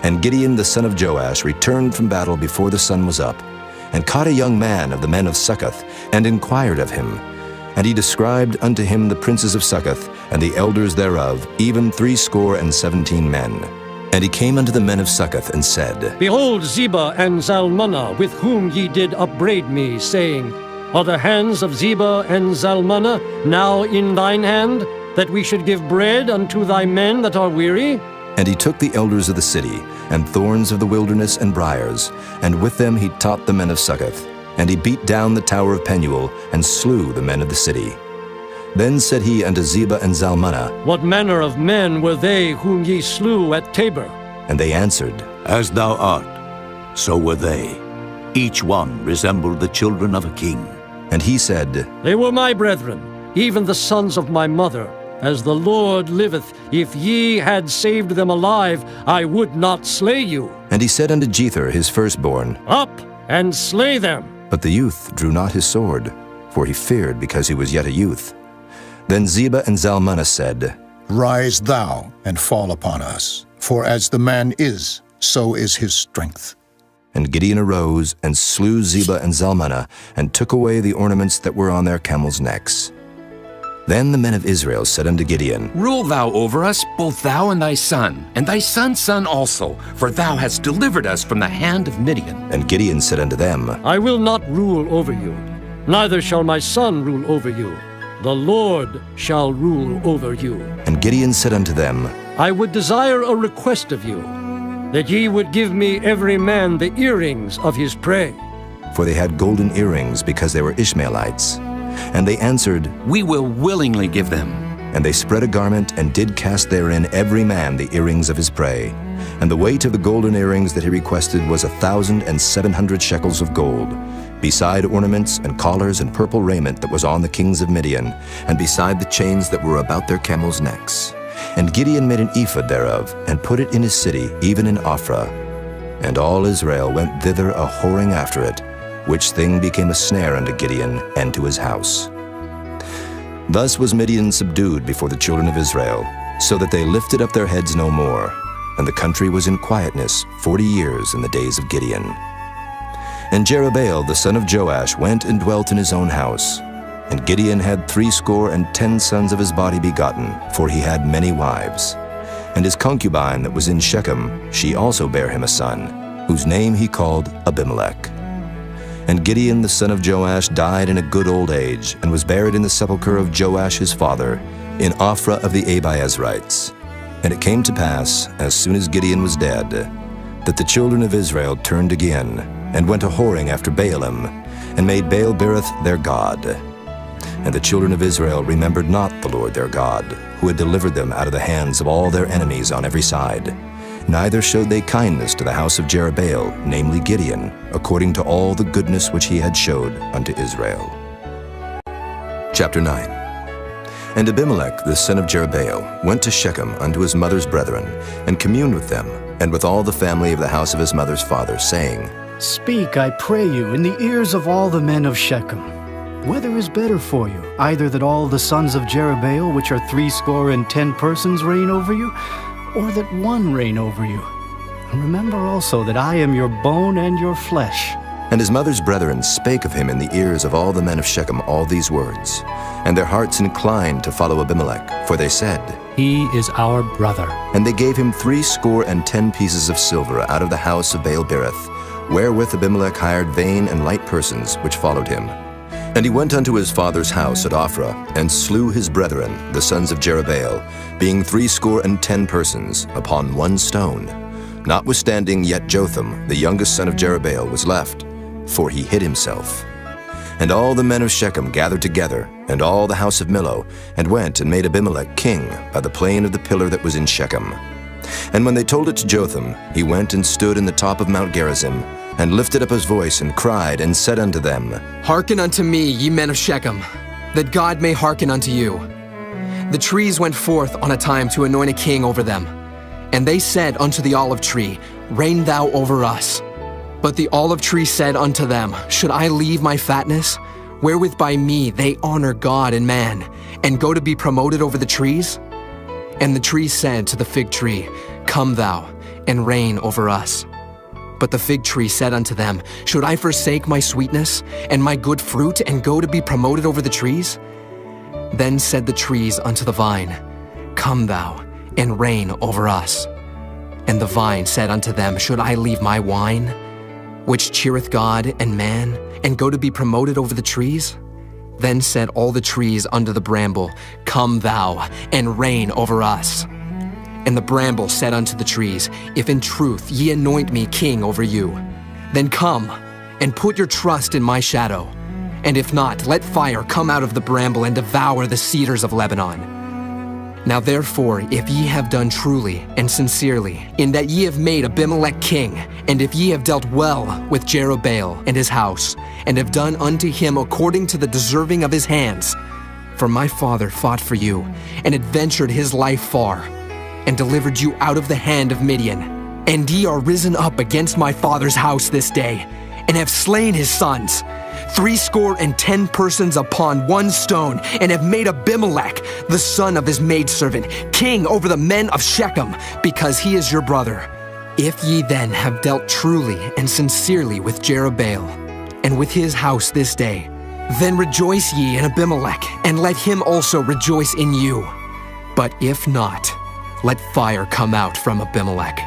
And Gideon the son of Joash returned from battle before the sun was up, and caught a young man of the men of Succoth, and inquired of him. And he described unto him the princes of Succoth, and the elders thereof, even 70 men. And he came unto the men of Succoth, and said, Behold Zebah and Zalmunna, with whom ye did upbraid me, saying, Are the hands of Zebah and Zalmunna now in thine hand, that we should give bread unto thy men that are weary? And he took the elders of the city, and thorns of the wilderness and briars, and with them he taught the men of Succoth. And he beat down the tower of Penuel, and slew the men of the city. Then said he unto Zebah and Zalmunna, What manner of men were they whom ye slew at Tabor? And they answered, As thou art, so were they. Each one resembled the children of a king. And he said, They were my brethren, even the sons of my mother. As the Lord liveth, if ye had saved them alive, I would not slay you. And he said unto Jether his firstborn, Up and slay them. But the youth drew not his sword, for he feared because he was yet a youth. Then Zebah and Zalmunna said, Rise thou and fall upon us, for as the man is, so is his strength. And Gideon arose and slew Zebah and Zalmunna, and took away the ornaments that were on their camels' necks. Then the men of Israel said unto Gideon, Rule thou over us, both thou and thy son, and thy son's son also, for thou hast delivered us from the hand of Midian. And Gideon said unto them, I will not rule over you, neither shall my son rule over you. The Lord shall rule over you. And Gideon said unto them, I would desire a request of you, that ye would give me every man the earrings of his prey. For they had golden earrings, because they were Ishmaelites. And they answered, We will willingly give them. And they spread a garment, and did cast therein every man the earrings of his prey. And the weight of the golden earrings that he requested was 1,700 shekels of gold, beside ornaments and collars and purple raiment that was on the kings of Midian, and beside the chains that were about their camels' necks. And Gideon made an ephod thereof, and put it in his city, even in Ophrah. And all Israel went thither a whoring after it, which thing became a snare unto Gideon and to his house. Thus was Midian subdued before the children of Israel, so that they lifted up their heads no more, and the country was in quietness 40 years in the days of Gideon. And Jerubbaal the son of Joash went and dwelt in his own house. And Gideon had 70 sons of his body begotten, for he had many wives. And his concubine that was in Shechem, she also bare him a son, whose name he called Abimelech. And Gideon the son of Joash died in a good old age, and was buried in the sepulchre of Joash his father, in Ophrah of the Abiezrites. And it came to pass, as soon as Gideon was dead, that the children of Israel turned again, and went a-whoring after Baalim, and made Baal-berith their god. And the children of Israel remembered not the Lord their God, who had delivered them out of the hands of all their enemies on every side. Neither showed they kindness to the house of Jerubbaal, namely Gideon, according to all the goodness which he had showed unto Israel. Chapter 9. And Abimelech the son of Jerubbaal went to Shechem unto his mother's brethren, and communed with them, and with all the family of the house of his mother's father, saying, Speak, I pray you, in the ears of all the men of Shechem. Whether is better for you, either that all the sons of Jerubbaal, which are 70 persons, reign over you, or that one reign over you? And remember also that I am your bone and your flesh. And his mother's brethren spake of him in the ears of all the men of Shechem all these words. And their hearts inclined to follow Abimelech, for they said, He is our brother. And they gave him 70 pieces of silver out of the house of Baal-berith, wherewith Abimelech hired vain and light persons which followed him. And he went unto his father's house at Ophrah, and slew his brethren, the sons of Jerubbaal, being 70 persons, upon one stone. Notwithstanding yet Jotham, the youngest son of Jerubbaal, was left, for he hid himself. And all the men of Shechem gathered together, and all the house of Millo, and went and made Abimelech king by the plain of the pillar that was in Shechem. And when they told it to Jotham, he went and stood in the top of Mount Gerizim, and lifted up his voice, and cried, and said unto them, Hearken unto me, ye men of Shechem, that God may hearken unto you. The trees went forth on a time to anoint a king over them. And they said unto the olive tree, Reign thou over us. But the olive tree said unto them, Should I leave my fatness, wherewith by me they honor God and man, and go to be promoted over the trees? And the tree said to the fig tree, Come thou, and reign over us. But the fig tree said unto them, Should I forsake my sweetness and my good fruit and go to be promoted over the trees? Then said the trees unto the vine, Come thou and reign over us. And the vine said unto them, Should I leave my wine, which cheereth God and man, and go to be promoted over the trees? Then said all the trees unto the bramble, Come thou and reign over us. And the bramble said unto the trees, If in truth ye anoint me king over you, then come and put your trust in my shadow. And if not, let fire come out of the bramble and devour the cedars of Lebanon. Now therefore, if ye have done truly and sincerely, in that ye have made Abimelech king, and if ye have dealt well with Jerubbaal and his house, and have done unto him according to the deserving of his hands, for my father fought for you, and adventured his life far, and delivered you out of the hand of Midian. And ye are risen up against my father's house this day, and have slain his sons, 70 persons upon one stone, and have made Abimelech, the son of his maidservant, king over the men of Shechem, because he is your brother. If ye then have dealt truly and sincerely with Jerubbaal, and with his house this day, then rejoice ye in Abimelech, and let him also rejoice in you. But if not, let fire come out from Abimelech,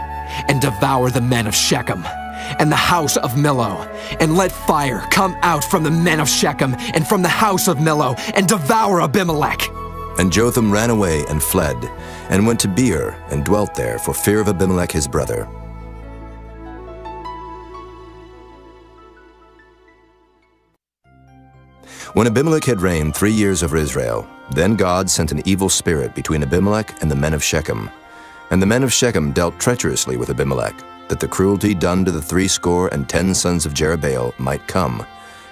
and devour the men of Shechem, and the house of Millo. And let fire come out from the men of Shechem, and from the house of Millo, and devour Abimelech. And Jotham ran away and fled, and went to Beer, and dwelt there for fear of Abimelech his brother. When Abimelech had reigned 3 years over Israel, then God sent an evil spirit between Abimelech and the men of Shechem. And the men of Shechem dealt treacherously with Abimelech, that the cruelty done to the 70 sons of Jerubbaal might come,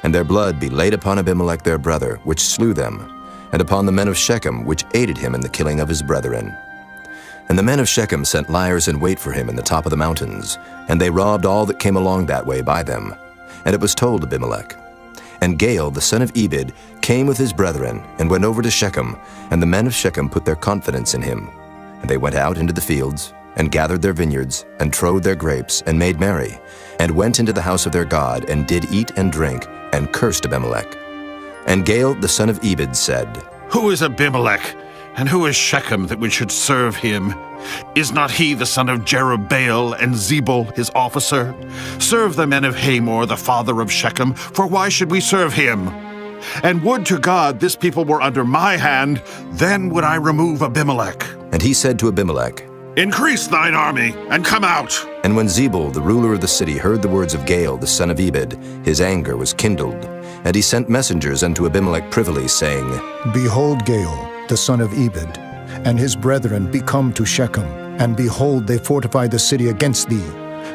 and their blood be laid upon Abimelech their brother, which slew them, and upon the men of Shechem, which aided him in the killing of his brethren. And the men of Shechem sent liers in wait for him in the top of the mountains, and they robbed all that came along that way by them. And it was told Abimelech. And Gaal, the son of Ebed, came with his brethren, and went over to Shechem, and the men of Shechem put their confidence in him. And they went out into the fields, and gathered their vineyards, and trode their grapes, and made merry, and went into the house of their God, and did eat and drink, and cursed Abimelech. And Gaal, the son of Ebed, said, Who is Abimelech, and who is Shechem that we should serve him? Is not he the son of Jerubbaal, and Zebul his officer? Serve the men of Hamor, the father of Shechem, for why should we serve him? And would to God this people were under my hand, then would I remove Abimelech. And he said to Abimelech, Increase thine army, and come out. And when Zebul, the ruler of the city, heard the words of Gaal, the son of Ebed, his anger was kindled. And he sent messengers unto Abimelech privily, saying, Behold, Gaal, the son of Ebed, and his brethren be come to Shechem, and behold, they fortify the city against thee.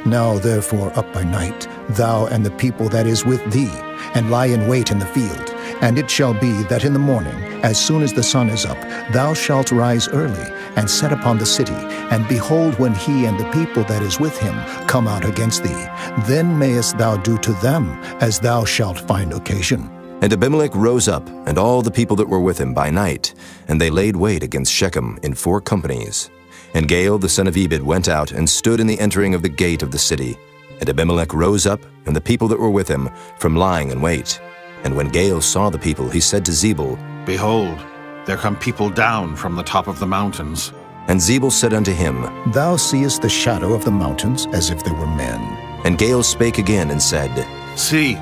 Now therefore up by night, thou and the people that is with thee, and lie in wait in the field. And it shall be that in the morning, as soon as the sun is up, thou shalt rise early, and set upon the city. And behold, when he and the people that is with him come out against thee, then mayest thou do to them as thou shalt find occasion. And Abimelech rose up, and all the people that were with him by night, and they laid wait against Shechem in 4 companies. And Gaal, the son of Ebed, went out, and stood in the entering of the gate of the city. And Abimelech rose up, and the people that were with him, from lying in wait. And when Gaal saw the people, he said to Zebul, Behold, there come people down from the top of the mountains. And Zebul said unto him, Thou seest the shadow of the mountains, as if they were men. And Gaal spake again, and said, See,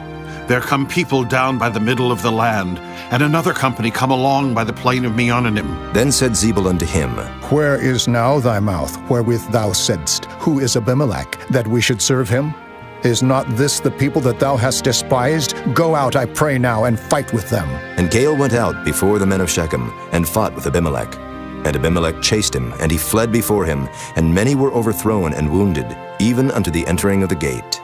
there come people down by the middle of the land, and another company come along by the plain of Meonanim. Then said Zebul unto him, Where is now thy mouth, wherewith thou saidst, Who is Abimelech, that we should serve him? Is not this the people that thou hast despised? Go out, I pray now, and fight with them. And Gaal went out before the men of Shechem, and fought with Abimelech. And Abimelech chased him, and he fled before him, and many were overthrown and wounded, even unto the entering of the gate.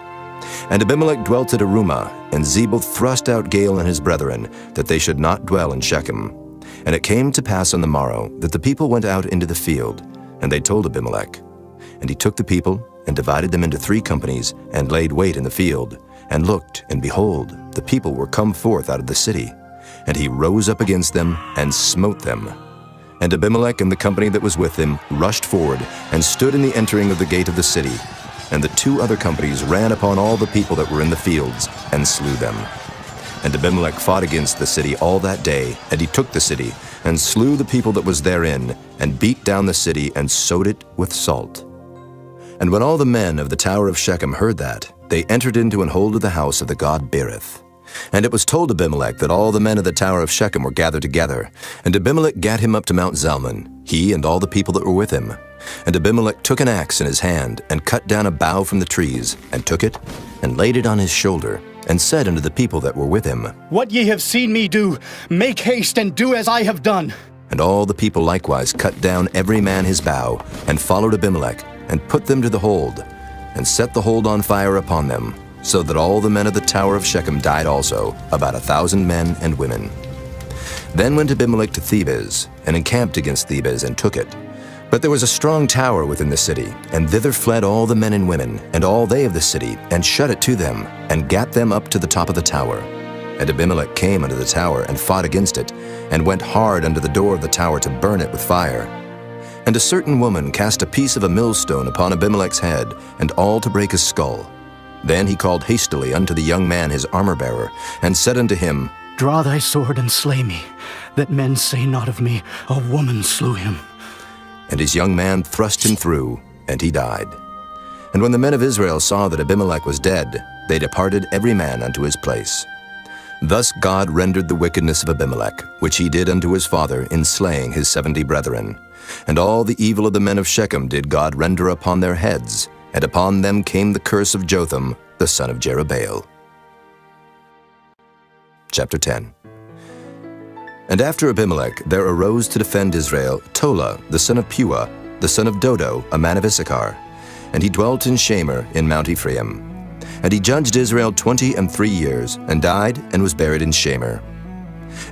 And Abimelech dwelt at Arumah, and Zebul thrust out Gaal and his brethren, that they should not dwell in Shechem. And it came to pass on the morrow, that the people went out into the field, and they told Abimelech. And he took the people, and divided them into 3 companies, and laid wait in the field, and looked, and behold, the people were come forth out of the city. And he rose up against them, and smote them. And Abimelech and the company that was with him rushed forward and stood in the entering of the gate of the city. And the 2 other companies ran upon all the people that were in the fields and slew them. And Abimelech fought against the city all that day, and he took the city, and slew the people that was therein, and beat down the city, and sowed it with salt. And when all the men of the tower of Shechem heard that, they entered into and hold of the house of the god Berith. And it was told Abimelech that all the men of the tower of Shechem were gathered together. And Abimelech gat him up to Mount Zalmon, he and all the people that were with him. And Abimelech took an axe in his hand, and cut down a bough from the trees, and took it, and laid it on his shoulder, and said unto the people that were with him, What ye have seen me do, make haste and do as I have done. And all the people likewise cut down every man his bough, and followed Abimelech, and put them to the hold, and set the hold on fire upon them, so that all the men of the tower of Shechem died also, about 1,000 men and women. Then went Abimelech to Thebez, and encamped against Thebez, and took it. But there was a strong tower within the city, and thither fled all the men and women, and all they of the city, and shut it to them, and gat them up to the top of the tower. And Abimelech came unto the tower, and fought against it, and went hard unto the door of the tower to burn it with fire. And a certain woman cast a piece of a millstone upon Abimelech's head, and all to break his skull. Then he called hastily unto the young man his armor-bearer, and said unto him, Draw thy sword and slay me, that men say not of me, A woman slew him. And his young man thrust him through, and he died. And when the men of Israel saw that Abimelech was dead, they departed every man unto his place. Thus God rendered the wickedness of Abimelech, which he did unto his father in slaying his 70 brethren. And all the evil of the men of Shechem did God render upon their heads, and upon them came the curse of Jotham, the son of Jerubbaal. Chapter 10. And after Abimelech there arose to defend Israel Tola, the son of Puah, the son of Dodo, a man of Issachar. And he dwelt in Shamer in Mount Ephraim. And he judged Israel 23 years, and died, and was buried in Shamer.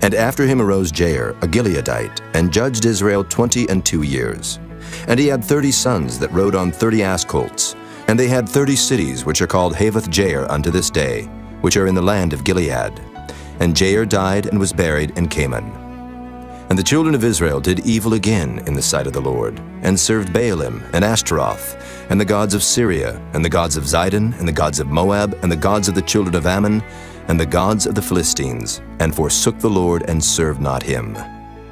And after him arose Jair, a Gileadite, and judged Israel 22 years. And he had 30 sons that rode on 30 ass colts. And they had 30 cities, which are called Havoth Jair unto this day, which are in the land of Gilead. And Jair died and was buried in Canaan. And the children of Israel did evil again in the sight of the Lord, and served Baalim and Ashtaroth, and the gods of Syria, and the gods of Zidon, and the gods of Moab, and the gods of the children of Ammon, and the gods of the Philistines, and forsook the Lord, and served not him.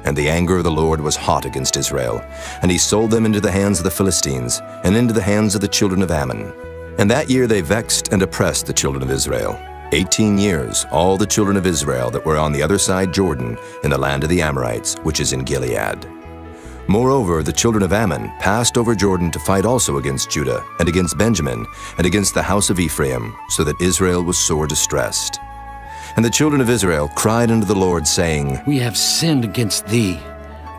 And the anger of the Lord was hot against Israel, and he sold them into the hands of the Philistines, and into the hands of the children of Ammon. And that year they vexed and oppressed the children of Israel. 18 years, all the children of Israel that were on the other side Jordan, in the land of the Amorites, which is in Gilead. Moreover, the children of Ammon passed over Jordan to fight also against Judah, and against Benjamin, and against the house of Ephraim, so that Israel was sore distressed. And the children of Israel cried unto the Lord, saying, We have sinned against thee,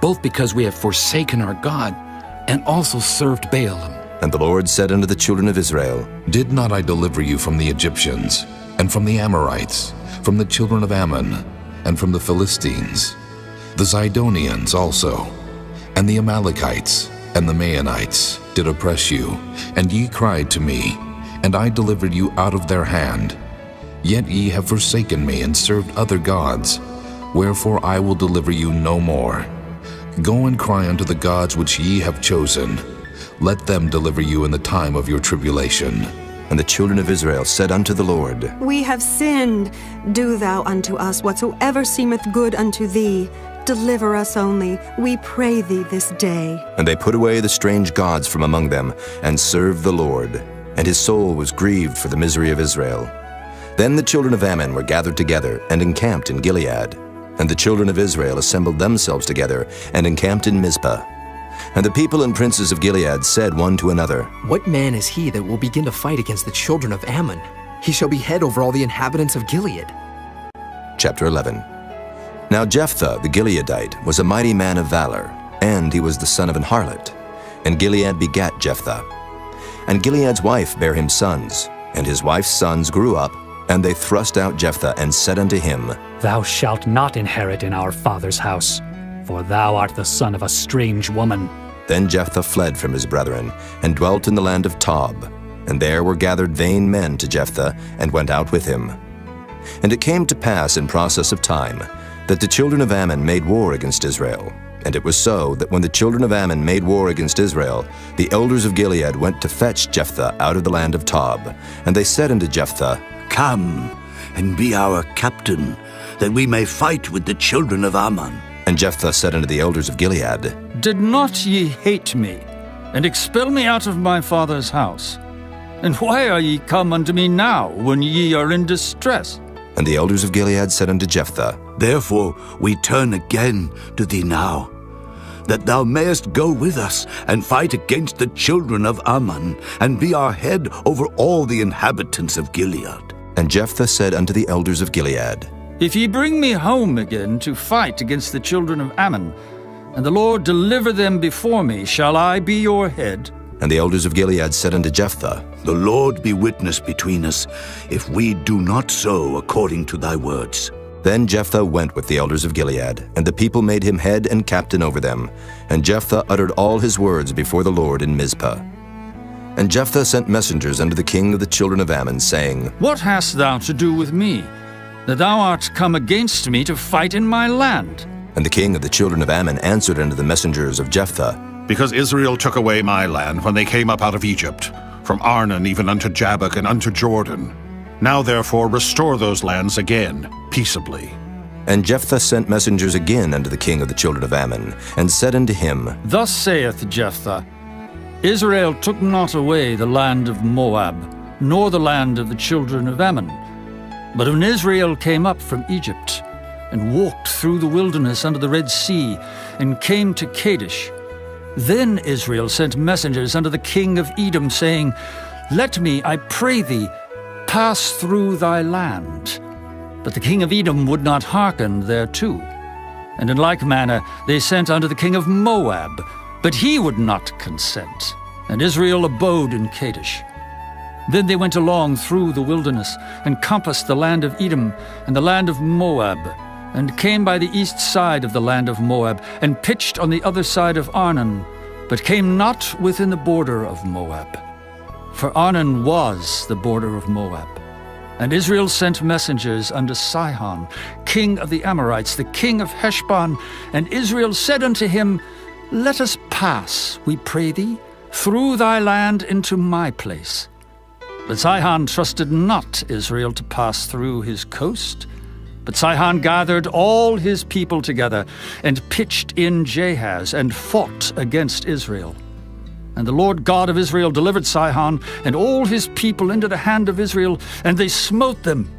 both because we have forsaken our God, and also served Baalim. And the Lord said unto the children of Israel, Did not I deliver you from the Egyptians, and from the Amorites, from the children of Ammon, and from the Philistines, the Zidonians also, and the Amalekites, and the Maonites did oppress you, and ye cried to me, and I delivered you out of their hand. Yet ye have forsaken me, and served other gods, wherefore I will deliver you no more. Go and cry unto the gods which ye have chosen. Let them deliver you in the time of your tribulation. And the children of Israel said unto the Lord, We have sinned. Do thou unto us whatsoever seemeth good unto thee. Deliver us only, we pray thee this day. And they put away the strange gods from among them, and served the Lord. And his soul was grieved for the misery of Israel. Then the children of Ammon were gathered together, and encamped in Gilead. And the children of Israel assembled themselves together, and encamped in Mizpah. And the people and princes of Gilead said one to another, What man is he that will begin to fight against the children of Ammon? He shall be head over all the inhabitants of Gilead. Chapter 11. Now Jephthah the Gileadite was a mighty man of valor, and he was the son of an harlot. And Gilead begat Jephthah. And Gilead's wife bare him sons, and his wife's sons grew up, and they thrust out Jephthah, and said unto him, Thou shalt not inherit in our father's house, for thou art the son of a strange woman. Then Jephthah fled from his brethren, and dwelt in the land of Tob. And there were gathered vain men to Jephthah, and went out with him. And it came to pass in process of time, that the children of Ammon made war against Israel. And it was so that when the children of Ammon made war against Israel, the elders of Gilead went to fetch Jephthah out of the land of Tob. And they said unto Jephthah, Come, and be our captain, that we may fight with the children of Ammon. And Jephthah said unto the elders of Gilead, Did not ye hate me, and expel me out of my father's house? And why are ye come unto me now, when ye are in distress? And the elders of Gilead said unto Jephthah, Therefore we turn again to thee now, that thou mayest go with us and fight against the children of Ammon, and be our head over all the inhabitants of Gilead. And Jephthah said unto the elders of Gilead, If ye bring me home again to fight against the children of Ammon, and the Lord deliver them before me, shall I be your head? And the elders of Gilead said unto Jephthah, The Lord be witness between us, if we do not so according to thy words. Then Jephthah went with the elders of Gilead, and the people made him head and captain over them. And Jephthah uttered all his words before the Lord in Mizpah. And Jephthah sent messengers unto the king of the children of Ammon, saying, What hast thou to do with me, that thou art come against me to fight in my land? And the king of the children of Ammon answered unto the messengers of Jephthah, Because Israel took away my land when they came up out of Egypt, from Arnon even unto Jabbok and unto Jordan. Now therefore restore those lands again, peaceably. And Jephthah sent messengers again unto the king of the children of Ammon, and said unto him, Thus saith Jephthah, Israel took not away the land of Moab, nor the land of the children of Ammon. But when Israel came up from Egypt, and walked through the wilderness under the Red Sea, and came to Kadesh, then Israel sent messengers unto the king of Edom, saying, Let me, I pray thee, pass through thy land. But the king of Edom would not hearken thereto. And in like manner they sent unto the king of Moab, but he would not consent. And Israel abode in Kadesh. Then they went along through the wilderness, and compassed the land of Edom and the land of Moab, and came by the east side of the land of Moab, and pitched on the other side of Arnon, but came not within the border of Moab. For Arnon was the border of Moab. And Israel sent messengers unto Sihon, king of the Amorites, the king of Heshbon. And Israel said unto him, Let us pass, we pray thee, through thy land into my place. But Sihon trusted not Israel to pass through his coast. But Sihon gathered all his people together, and pitched in Jahaz, and fought against Israel. And the Lord God of Israel delivered Sihon and all his people into the hand of Israel, and they smote them.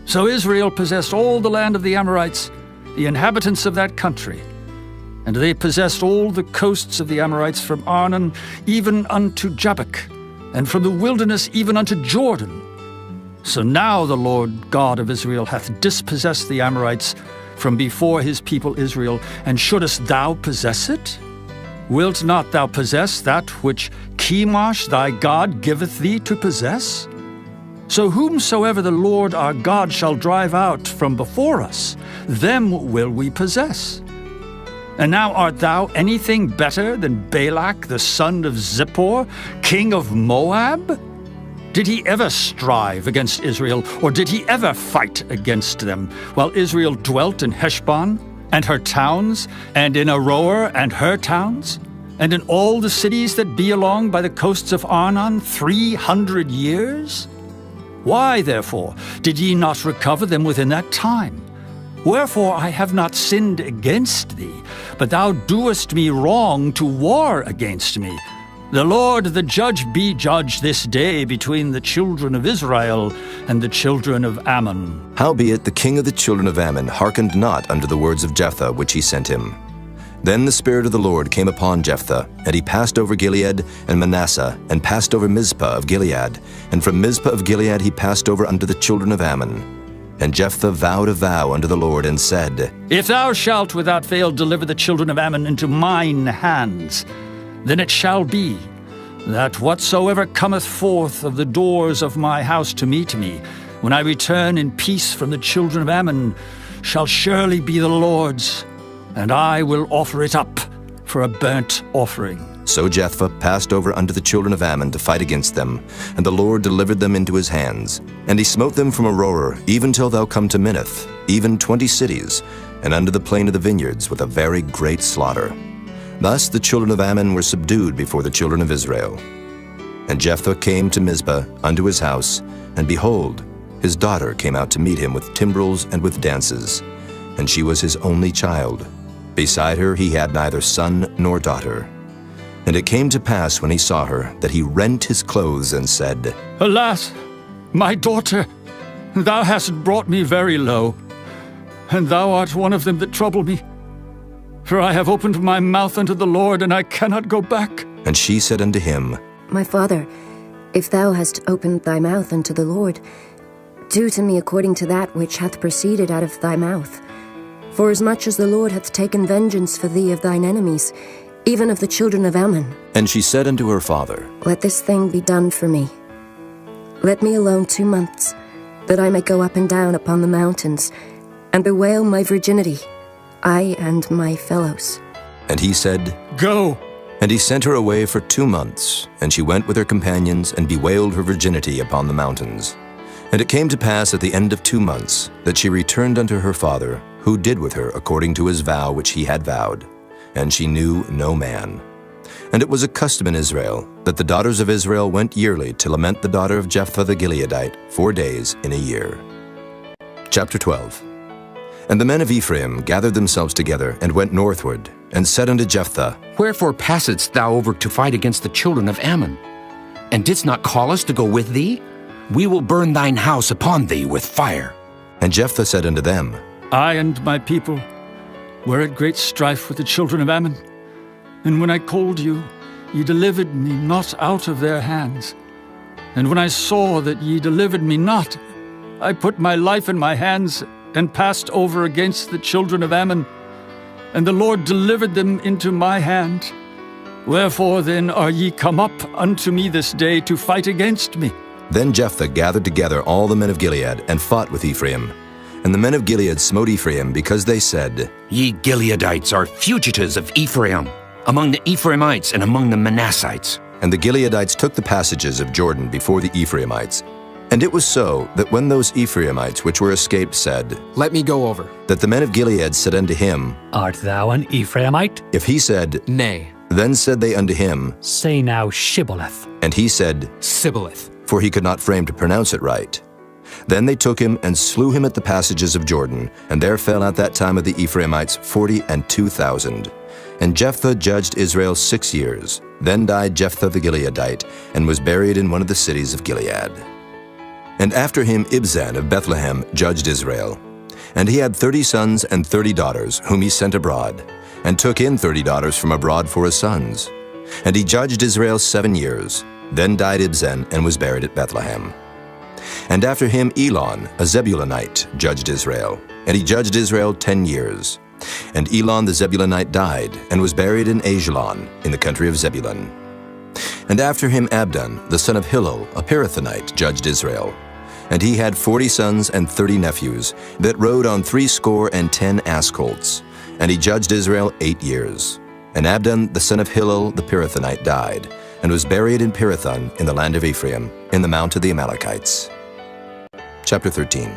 So Israel possessed all the land of the Amorites, the inhabitants of that country. And they possessed all the coasts of the Amorites from Arnon even unto Jabbok, and from the wilderness even unto Jordan. So now the Lord God of Israel hath dispossessed the Amorites from before his people Israel, and shouldest thou possess it? Wilt not thou possess that which Chemosh thy God giveth thee to possess? So whomsoever the Lord our God shall drive out from before us, them will we possess. And now art thou anything better than Balak the son of Zippor, king of Moab? Did he ever strive against Israel, or did he ever fight against them, while Israel dwelt in Heshbon and her towns, and in Aroer and her towns, and in all the cities that be along by the coasts of Arnon 300 years? Why, therefore, did ye not recover them within that time? Wherefore I have not sinned against thee, but thou doest me wrong to war against me. The Lord the judge be judge this day between the children of Israel and the children of Ammon. Howbeit the king of the children of Ammon hearkened not unto the words of Jephthah which he sent him. Then the Spirit of the Lord came upon Jephthah, and he passed over Gilead and Manasseh, and passed over Mizpah of Gilead. And from Mizpah of Gilead he passed over unto the children of Ammon. And Jephthah vowed a vow unto the Lord, and said, If thou shalt without fail deliver the children of Ammon into mine hands, then it shall be that whatsoever cometh forth of the doors of my house to meet me, when I return in peace from the children of Ammon, shall surely be the Lord's, and I will offer it up for a burnt offering. So Jephthah passed over unto the children of Ammon to fight against them, and the Lord delivered them into his hands. And he smote them from Aroer, even till thou come to Minnith, even 20 cities. and unto the plain of the vineyards with a very great slaughter. Thus the children of Ammon were subdued before the children of Israel. And Jephthah came to Mizpah unto his house, and behold, his daughter came out to meet him with timbrels and with dances, and she was his only child. Beside her he had neither son nor daughter. And it came to pass when he saw her, that he rent his clothes and said, Alas, my daughter, thou hast brought me very low, and thou art one of them that trouble me. For I have opened my mouth unto the Lord, and I cannot go back. And she said unto him, My father, if thou hast opened thy mouth unto the Lord, do to me according to that which hath proceeded out of thy mouth. Forasmuch as the Lord hath taken vengeance for thee of thine enemies, even of the children of Ammon. And she said unto her father, Let this thing be done for me. Let me alone 2 months, that I may go up and down upon the mountains, and bewail my virginity, I and my fellows. And he said, Go. And he sent her away for 2 months, and she went with her companions, and bewailed her virginity upon the mountains. And it came to pass at the end of 2 months, that she returned unto her father, who did with her according to his vow which he had vowed. And she knew no man. And it was a custom in Israel, that the daughters of Israel went yearly to lament the daughter of Jephthah the Gileadite 4 days in a year. Chapter 12. And the men of Ephraim gathered themselves together, and went northward, and said unto Jephthah, Wherefore passedst thou over to fight against the children of Ammon? And didst not call us to go with thee? We will burn thine house upon thee with fire. And Jephthah said unto them, I and my people were at great strife with the children of Ammon. And when I called you, ye delivered me not out of their hands. And when I saw that ye delivered me not, I put my life in my hands, and passed over against the children of Ammon. And the Lord delivered them into my hand. Wherefore then are ye come up unto me this day to fight against me? Then Jephthah gathered together all the men of Gilead, and fought with Ephraim. And the men of Gilead smote Ephraim, because they said, Ye Gileadites are fugitives of Ephraim, among the Ephraimites and among the Manassites. And the Gileadites took the passages of Jordan before the Ephraimites. And it was so, that when those Ephraimites which were escaped said, Let me go over, that the men of Gilead said unto him, Art thou an Ephraimite? If he said, Nay. Then said they unto him, Say now Shibboleth. And he said, Sibboleth. For he could not frame to pronounce it right. Then they took him, and slew him at the passages of Jordan, and there fell at that time of the Ephraimites 42,000. And Jephthah judged Israel 6 years. Then died Jephthah the Gileadite, and was buried in one of the cities of Gilead. And after him Ibzan of Bethlehem judged Israel. And he had 30 sons and 30 daughters, whom he sent abroad, and took in 30 daughters from abroad for his sons. And he judged Israel 7 years. Then died Ibzan, and was buried at Bethlehem. And after him Elon, a Zebulunite, judged Israel. And he judged Israel 10 years. And Elon the Zebulunite died, and was buried in Ajalon, in the country of Zebulun. And after him Abdon, the son of Hillel, a Pirathonite, judged Israel. And he had 40 sons and 30 nephews, that rode on 70 ass colts. And he judged Israel 8 years. And Abdon, the son of Hillel, the Pirathonite, died, and was buried in Pirathon, in the land of Ephraim, in the mount of the Amalekites. Chapter 13.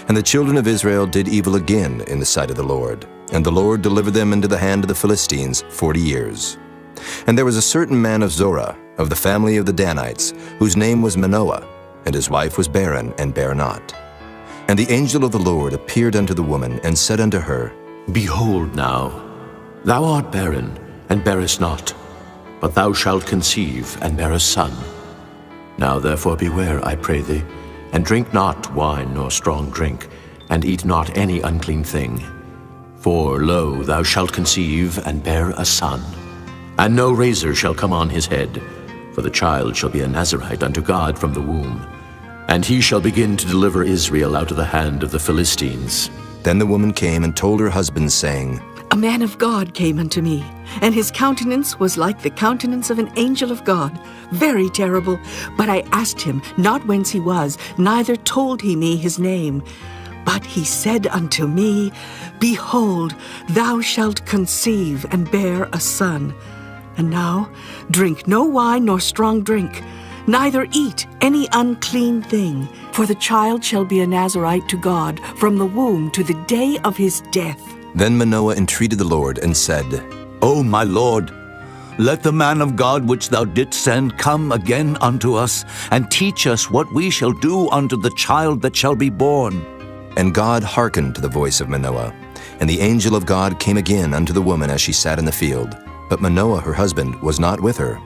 And the children of Israel did evil again in the sight of the Lord, and the Lord delivered them into the hand of the Philistines 40 years. And there was a certain man of Zorah, of the family of the Danites, whose name was Manoah, and his wife was barren, and bare not. And the angel of the Lord appeared unto the woman, and said unto her, Behold now, thou art barren, and bearest not, but thou shalt conceive, and bear a son. Now therefore beware, I pray thee, and drink not wine nor strong drink, and eat not any unclean thing. For, lo, thou shalt conceive, and bear a son. And no razor shall come on his head, for the child shall be a Nazarite unto God from the womb. And he shall begin to deliver Israel out of the hand of the Philistines. Then the woman came and told her husband, saying, A man of God came unto me, and his countenance was like the countenance of an angel of God, very terrible. But I asked him not whence he was, neither told he me his name. But he said unto me, Behold, thou shalt conceive, and bear a son. And now drink no wine nor strong drink, neither eat any unclean thing, for the child shall be a Nazirite to God from the womb to the day of his death. Then Manoah entreated the Lord and said, O my Lord, let the man of God which thou didst send come again unto us, and teach us what we shall do unto the child that shall be born. And God hearkened to the voice of Manoah. And the angel of God came again unto the woman as she sat in the field. But Manoah her husband was not with her.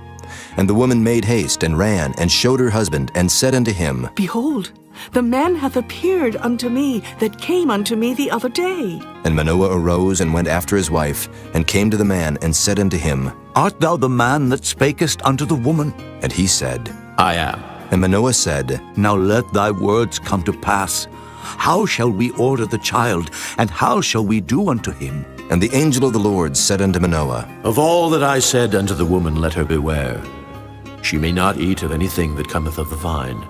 And the woman made haste, and ran, and showed her husband, and said unto him, Behold, the man hath appeared unto me that came unto me the other day. And Manoah arose and went after his wife, and came to the man, and said unto him, Art thou the man that spakest unto the woman? And he said, I am. And Manoah said, Now let thy words come to pass. How shall we order the child, and how shall we do unto him? And the angel of the Lord said unto Manoah, Of all that I said unto the woman, let her beware. She may not eat of anything that cometh of the vine,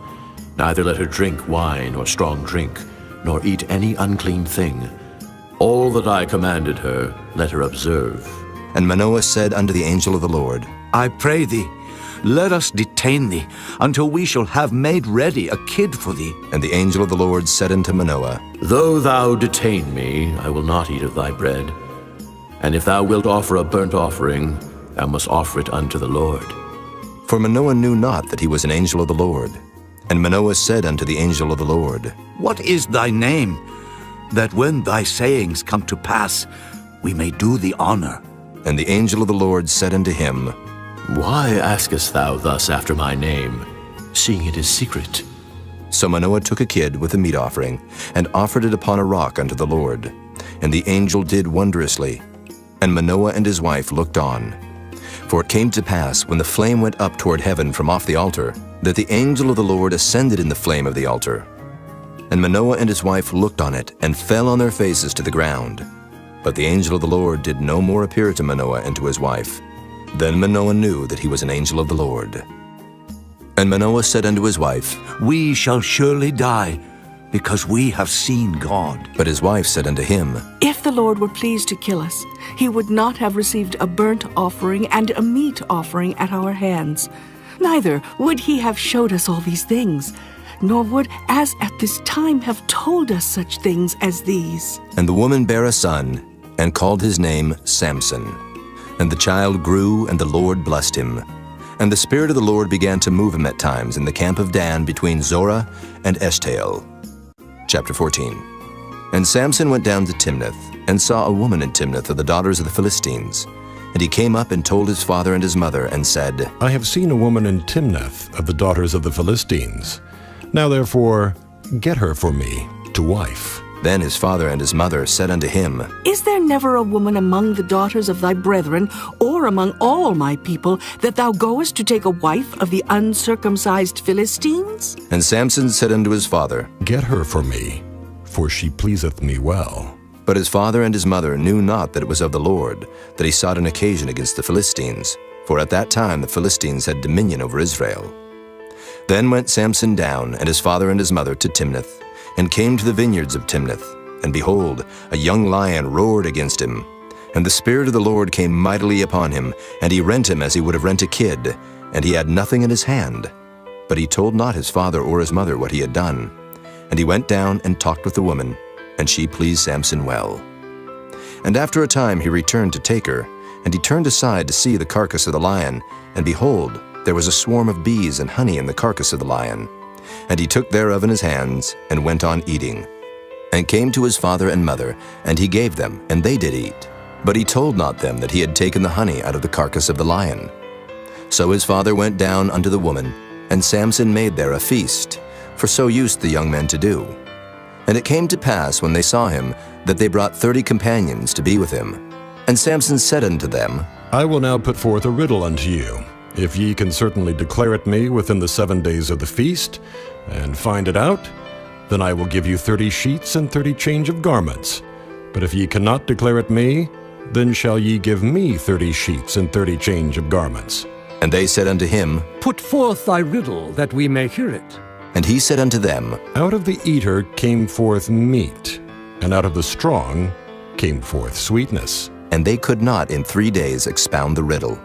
neither let her drink wine or strong drink, nor eat any unclean thing. All that I commanded her, let her observe. And Manoah said unto the angel of the Lord, I pray thee, let us detain thee, until we shall have made ready a kid for thee. And the angel of the Lord said unto Manoah, Though thou detain me, I will not eat of thy bread. And if thou wilt offer a burnt offering, thou must offer it unto the Lord. For Manoah knew not that he was an angel of the Lord. And Manoah said unto the angel of the Lord, What is thy name, that when thy sayings come to pass, we may do thee honor? And the angel of the Lord said unto him, Why askest thou thus after my name, seeing it is secret? So Manoah took a kid with a meat offering, and offered it upon a rock unto the Lord. And the angel did wondrously. And Manoah and his wife looked on. For it came to pass, when the flame went up toward heaven from off the altar, that the angel of the Lord ascended in the flame of the altar. And Manoah and his wife looked on it, and fell on their faces to the ground. But the angel of the Lord did no more appear to Manoah and to his wife. Then Manoah knew that he was an angel of the Lord. And Manoah said unto his wife, We shall surely die, because we have seen God. But his wife said unto him, If the Lord were pleased to kill us, he would not have received a burnt offering and a meat offering at our hands. Neither would he have showed us all these things, nor would, as at this time, have told us such things as these. And the woman bare a son, and called his name Samson. And the child grew, and the Lord blessed him. And the Spirit of the Lord began to move him at times in the camp of Dan between Zorah and Eshtaol. Chapter 14. And Samson went down to Timnath, and saw a woman in Timnath of the daughters of the Philistines. And he came up and told his father and his mother, and said, I have seen a woman in Timnath of the daughters of the Philistines. Now therefore, get her for me to wife. Then his father and his mother said unto him, Is there never a woman among the daughters of thy brethren, or among all my people, that thou goest to take a wife of the uncircumcised Philistines? And Samson said unto his father, Get her for me, for she pleaseth me well. But his father and his mother knew not that it was of the Lord, that he sought an occasion against the Philistines. For at that time the Philistines had dominion over Israel. Then went Samson down, and his father and his mother, to Timnath, and came to the vineyards of Timnath. And behold, a young lion roared against him. And the Spirit of the Lord came mightily upon him, and he rent him as he would have rent a kid, and he had nothing in his hand. But he told not his father or his mother what he had done. And he went down and talked with the woman, and she pleased Samson well. And after a time he returned to take her, and he turned aside to see the carcass of the lion, and behold, there was a swarm of bees and honey in the carcass of the lion. And he took thereof in his hands, and went on eating. And came to his father and mother, and he gave them, and they did eat. But he told not them that he had taken the honey out of the carcass of the lion. So his father went down unto the woman, and Samson made there a feast, for so used the young men to do. And it came to pass, when they saw him, that they brought 30 companions to be with him. And Samson said unto them, I will now put forth a riddle unto you. If ye can certainly declare it me within the 7 days of the feast, and find it out, then I will give you 30 sheets and 30 change of garments. But if ye cannot declare it me, then shall ye give me 30 sheets and 30 change of garments. And they said unto him, Put forth thy riddle, that we may hear it. And he said unto them, Out of the eater came forth meat, and out of the strong came forth sweetness. And they could not in 3 days expound the riddle.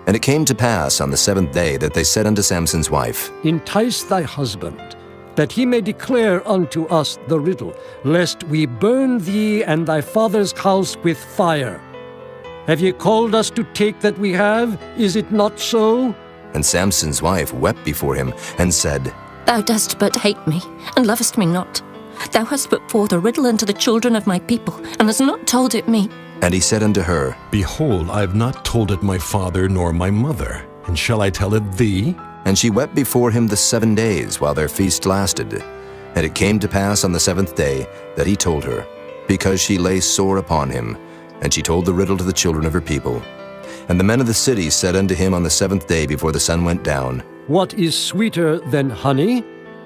And it came to pass on the 7th day that they said unto Samson's wife, Entice thy husband, that he may declare unto us the riddle, lest we burn thee and thy father's house with fire. Have ye called us to take that we have? Is it not so? And Samson's wife wept before him, and said, Thou dost but hate me, and lovest me not. Thou hast put forth a riddle unto the children of my people, and hast not told it me. And he said unto her, Behold, I have not told it my father nor my mother, and shall I tell it thee? And she wept before him the 7 days while their feast lasted. And it came to pass on the 7th day that he told her, because she lay sore upon him. And she told the riddle to the children of her people. And the men of the city said unto him on the 7th day before the sun went down, What is sweeter than honey,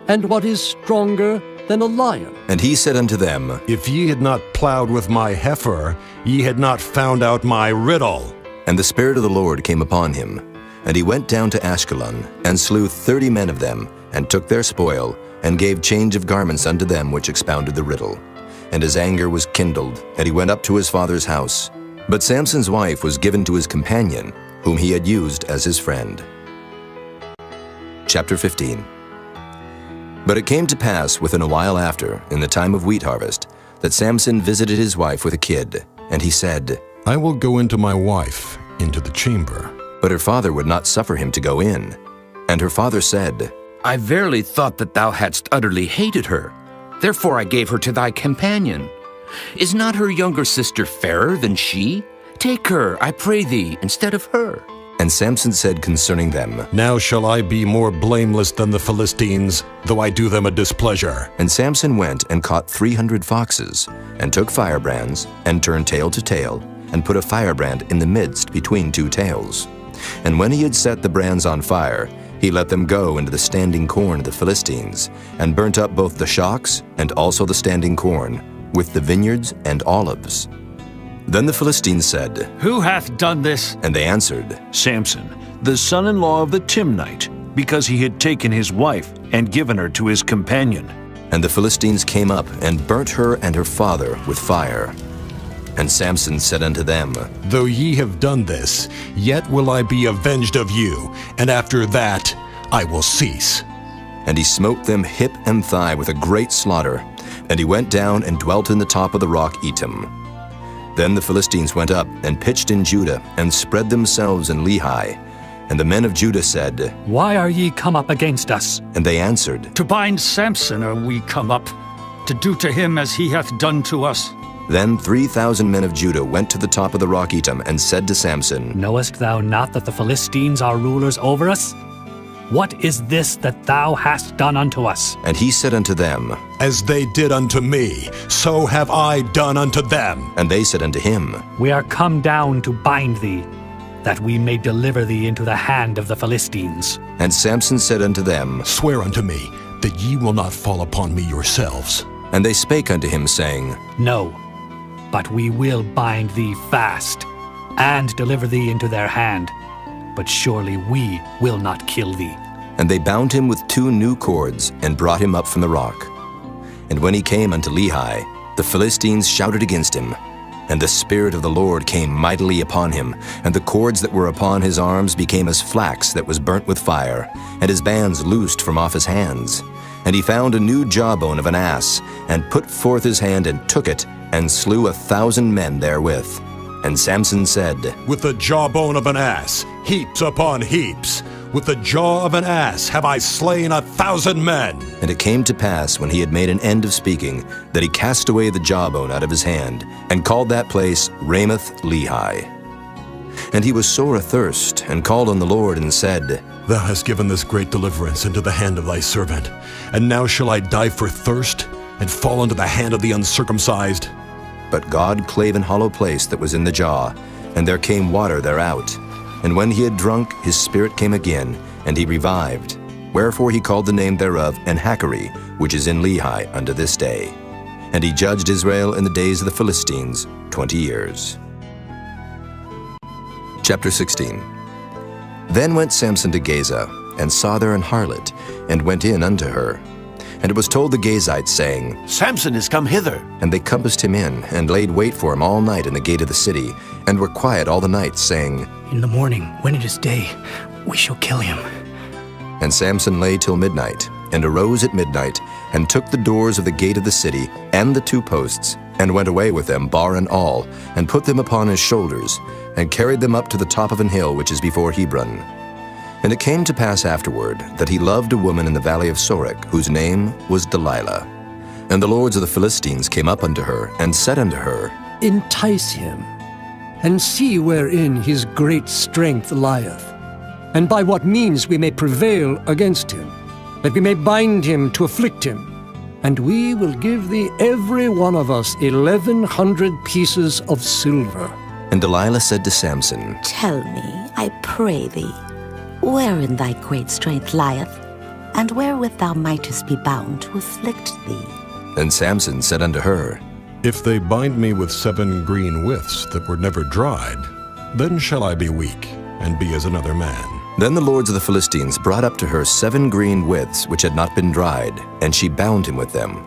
and what is stronger than a lion? And he said unto them, If ye had not plowed with my heifer, ye had not found out my riddle. And the Spirit of the Lord came upon him. And he went down to Ashkelon, and slew 30 men of them, and took their spoil, and gave change of garments unto them which expounded the riddle. And his anger was kindled, and he went up to his father's house. But Samson's wife was given to his companion, whom he had used as his friend. Chapter 15. But it came to pass within a while after, in the time of wheat harvest, that Samson visited his wife with a kid. And he said, I will go into my wife, into the chamber. But her father would not suffer him to go in. And her father said, I verily thought that thou hadst utterly hated her. Therefore I gave her to thy companion. Is not her younger sister fairer than she? Take her, I pray thee, instead of her. And Samson said concerning them, Now shall I be more blameless than the Philistines, though I do them a displeasure. And Samson went and caught 300 foxes, and took firebrands, and turned tail to tail, and put a firebrand in the midst between 2 tails. And when he had set the brands on fire, he let them go into the standing corn of the Philistines, and burnt up both the shocks and also the standing corn, with the vineyards and olives. Then the Philistines said, Who hath done this? And they answered, Samson, the son-in-law of the Timnite, because he had taken his wife and given her to his companion. And the Philistines came up and burnt her and her father with fire. And Samson said unto them, Though ye have done this, yet will I be avenged of you, and after that I will cease. And he smote them hip and thigh with a great slaughter. And he went down and dwelt in the top of the rock Etam. Then the Philistines went up and pitched in Judah, and spread themselves in Lehi. And the men of Judah said, Why are ye come up against us? And they answered, To bind Samson are we come up, to do to him as he hath done to us. Then 3,000 men of Judah went to the top of the rock Etam, and said to Samson, Knowest thou not that the Philistines are rulers over us? What is this that thou hast done unto us? And he said unto them, As they did unto me, so have I done unto them. And they said unto him, We are come down to bind thee, that we may deliver thee into the hand of the Philistines. And Samson said unto them, Swear unto me that ye will not fall upon me yourselves. And they spake unto him, saying, No, but we will bind thee fast, and deliver thee into their hand. But surely we will not kill thee. And they bound him with 2 new cords, and brought him up from the rock. And when he came unto Lehi, the Philistines shouted against him. And the Spirit of the Lord came mightily upon him, and the cords that were upon his arms became as flax that was burnt with fire, and his bands loosed from off his hands. And he found a new jawbone of an ass, and put forth his hand and took it, and slew 1,000 men therewith. And Samson said, With the jawbone of an ass, heaps upon heaps. With the jaw of an ass have I slain 1,000 men. And it came to pass, when he had made an end of speaking, that he cast away the jawbone out of his hand, and called that place Ramoth Lehi. And he was sore athirst, and called on the Lord, and said, Thou hast given this great deliverance into the hand of thy servant, and now shall I die for thirst, and fall into the hand of the uncircumcised? But God clave an hollow place that was in the jaw, and there came water thereout. And when he had drunk, his spirit came again, and he revived. Wherefore he called the name thereof Enhakkore, which is in Lehi unto this day. And he judged Israel in the days of the Philistines 20 years. Chapter 16. Then went Samson to Gaza, and saw there an harlot, and went in unto her. And it was told the Gazites, saying, Samson is come hither. And they compassed him in, and laid wait for him all night in the gate of the city, and were quiet all the night, saying, In the morning, when it is day, we shall kill him. And Samson lay till midnight, and arose at midnight, and took the doors of the gate of the city, and the 2 posts, and went away with them, bar and all, and put them upon his shoulders, and carried them up to the top of an hill which is before Hebron. And it came to pass afterward that he loved a woman in the valley of Sorek, whose name was Delilah. And the lords of the Philistines came up unto her, and said unto her, Entice him, and see wherein his great strength lieth, and by what means we may prevail against him, that we may bind him to afflict him. And we will give thee every one of us 1,100 pieces of silver. And Delilah said to Samson, Tell me, I pray thee, wherein thy great strength lieth, and wherewith thou mightest be bound to afflict thee. And Samson said unto her, If they bind me with 7 green withs that were never dried, then shall I be weak, and be as another man. Then the lords of the Philistines brought up to her 7 green withs which had not been dried, and she bound him with them.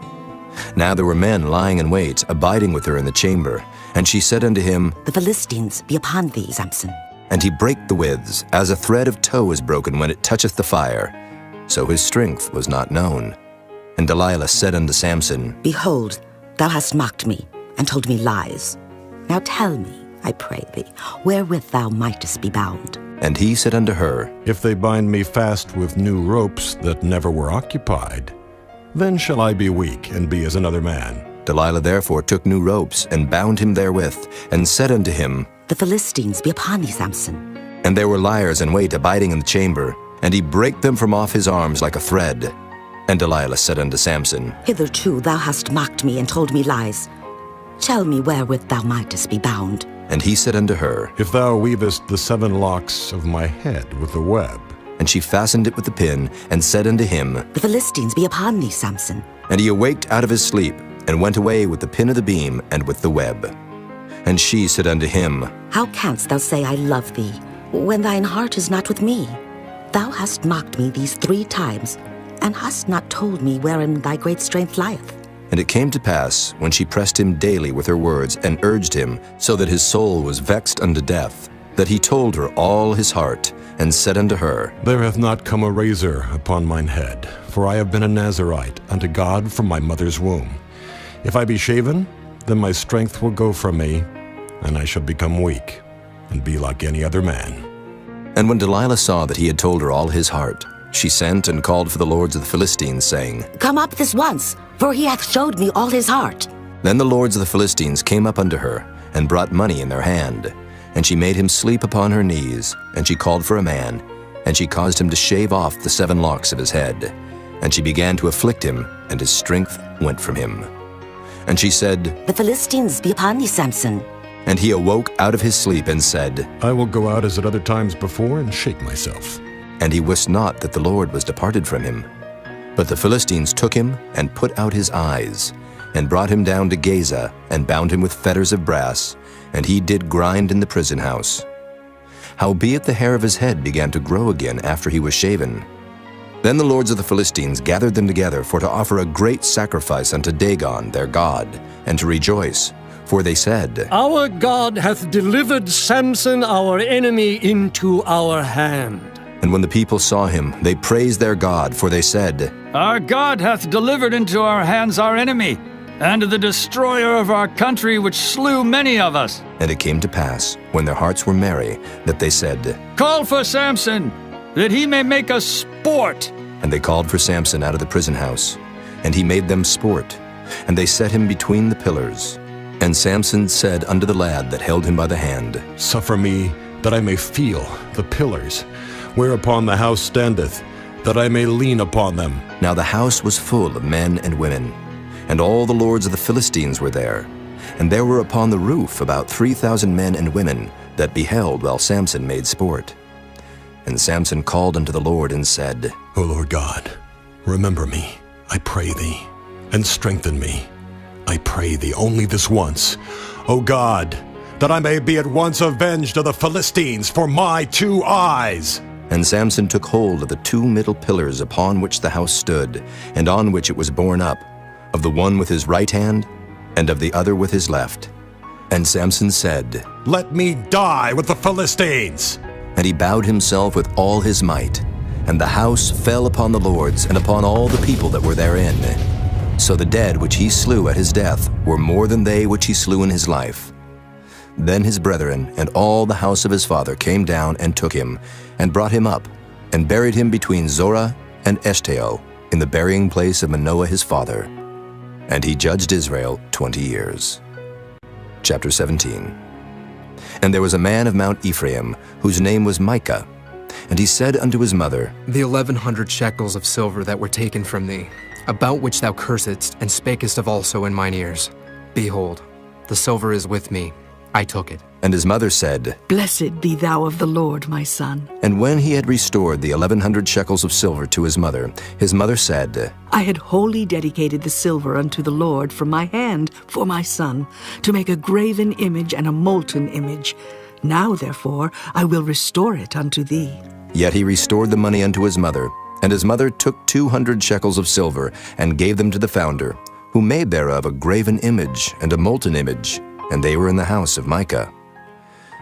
Now there were men lying in wait, abiding with her in the chamber. And she said unto him, The Philistines be upon thee, Samson. And he brake the withs, as a thread of tow is broken when it toucheth the fire. So his strength was not known. And Delilah said unto Samson, Behold, thou hast mocked me, and told me lies. Now tell me, I pray thee, wherewith thou mightest be bound. And he said unto her, If they bind me fast with new ropes that never were occupied, then shall I be weak, and be as another man. Delilah therefore took new ropes, and bound him therewith, and said unto him, The Philistines be upon thee, Samson. And there were liers in wait abiding in the chamber, and he brake them from off his arms like a thread. And Delilah said unto Samson, Hitherto thou hast mocked me and told me lies. Tell me wherewith thou mightest be bound. And he said unto her, If thou weavest the 7 locks of my head with the web. And she fastened it with the pin, and said unto him, The Philistines be upon thee, Samson. And he awaked out of his sleep, and went away with the pin of the beam, and with the web. And she said unto him, How canst thou say, I love thee, when thine heart is not with me? Thou hast mocked me these 3 times, and hast not told me wherein thy great strength lieth. And it came to pass, when she pressed him daily with her words, and urged him, so that his soul was vexed unto death, that he told her all his heart, and said unto her, There hath not come a razor upon mine head, for I have been a Nazarite unto God from my mother's womb. If I be shaven, then my strength will go from me, and I shall become weak, and be like any other man. And when Delilah saw that he had told her all his heart, she sent and called for the lords of the Philistines, saying, Come up this once, for he hath showed me all his heart. Then the lords of the Philistines came up unto her, and brought money in their hand. And she made him sleep upon her knees, and she called for a man, and she caused him to shave off the 7 locks of his head. And she began to afflict him, and his strength went from him. And she said, The Philistines be upon thee, Samson. And he awoke out of his sleep, and said, I will go out as at other times before, and shake myself. And he wist not that the Lord was departed from him. But the Philistines took him, and put out his eyes, and brought him down to Gaza, and bound him with fetters of brass, and he did grind in the prison house. Howbeit the hair of his head began to grow again after he was shaven. Then the lords of the Philistines gathered them together for to offer a great sacrifice unto Dagon their god, and to rejoice. For they said, Our God hath delivered Samson our enemy into our hand. And when the people saw him, they praised their God, for they said, Our God hath delivered into our hands our enemy, and the destroyer of our country, which slew many of us. And it came to pass, when their hearts were merry, that they said, Call for Samson, that he may make us sport. And they called for Samson out of the prison house, and he made them sport, and they set him between the pillars. And Samson said unto the lad that held him by the hand, Suffer me, that I may feel the pillars, whereupon the house standeth, that I may lean upon them. Now the house was full of men and women, and all the lords of the Philistines were there. And there were upon the roof about 3,000 men and women that beheld while Samson made sport. And Samson called unto the Lord and said, O Lord God, remember me, I pray thee, and strengthen me. I pray thee only this once, O God, that I may be at once avenged of the Philistines for my 2 eyes. And Samson took hold of the 2 middle pillars upon which the house stood, and on which it was borne up, of the one with his right hand, and of the other with his left. And Samson said, "Let me die with the Philistines!" And he bowed himself with all his might. And the house fell upon the lords, and upon all the people that were therein. So the dead which he slew at his death were more than they which he slew in his life. Then his brethren and all the house of his father came down and took him, and brought him up, and buried him between Zorah and Eshtaol, in the burying place of Manoah his father. And he judged Israel 20 years. Chapter 17. And there was a man of Mount Ephraim, whose name was Micah. And he said unto his mother, The 1,100 shekels of silver that were taken from thee, about which thou cursedst, and spakest of also in mine ears. Behold, the silver is with me. I took it. And his mother said, Blessed be thou of the Lord, my son. And when he had restored the 1,100 shekels of silver to his mother said, I had wholly dedicated the silver unto the Lord from my hand for my son, to make a graven image and a molten image. Now, therefore, I will restore it unto thee. Yet he restored the money unto his mother. And his mother took 200 shekels of silver, and gave them to the founder, who made thereof a graven image and a molten image, and they were in the house of Micah.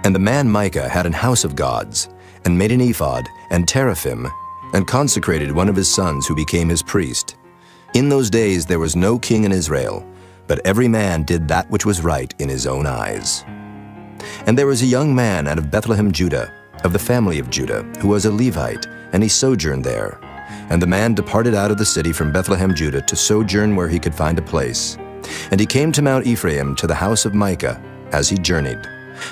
And the man Micah had an house of gods, and made an ephod and teraphim, and consecrated one of his sons who became his priest. In those days there was no king in Israel, but every man did that which was right in his own eyes. And there was a young man out of Bethlehem, Judah, of the family of Judah, who was a Levite, and he sojourned there. And the man departed out of the city from Bethlehem, Judah, to sojourn where he could find a place. And he came to Mount Ephraim, to the house of Micah, as he journeyed.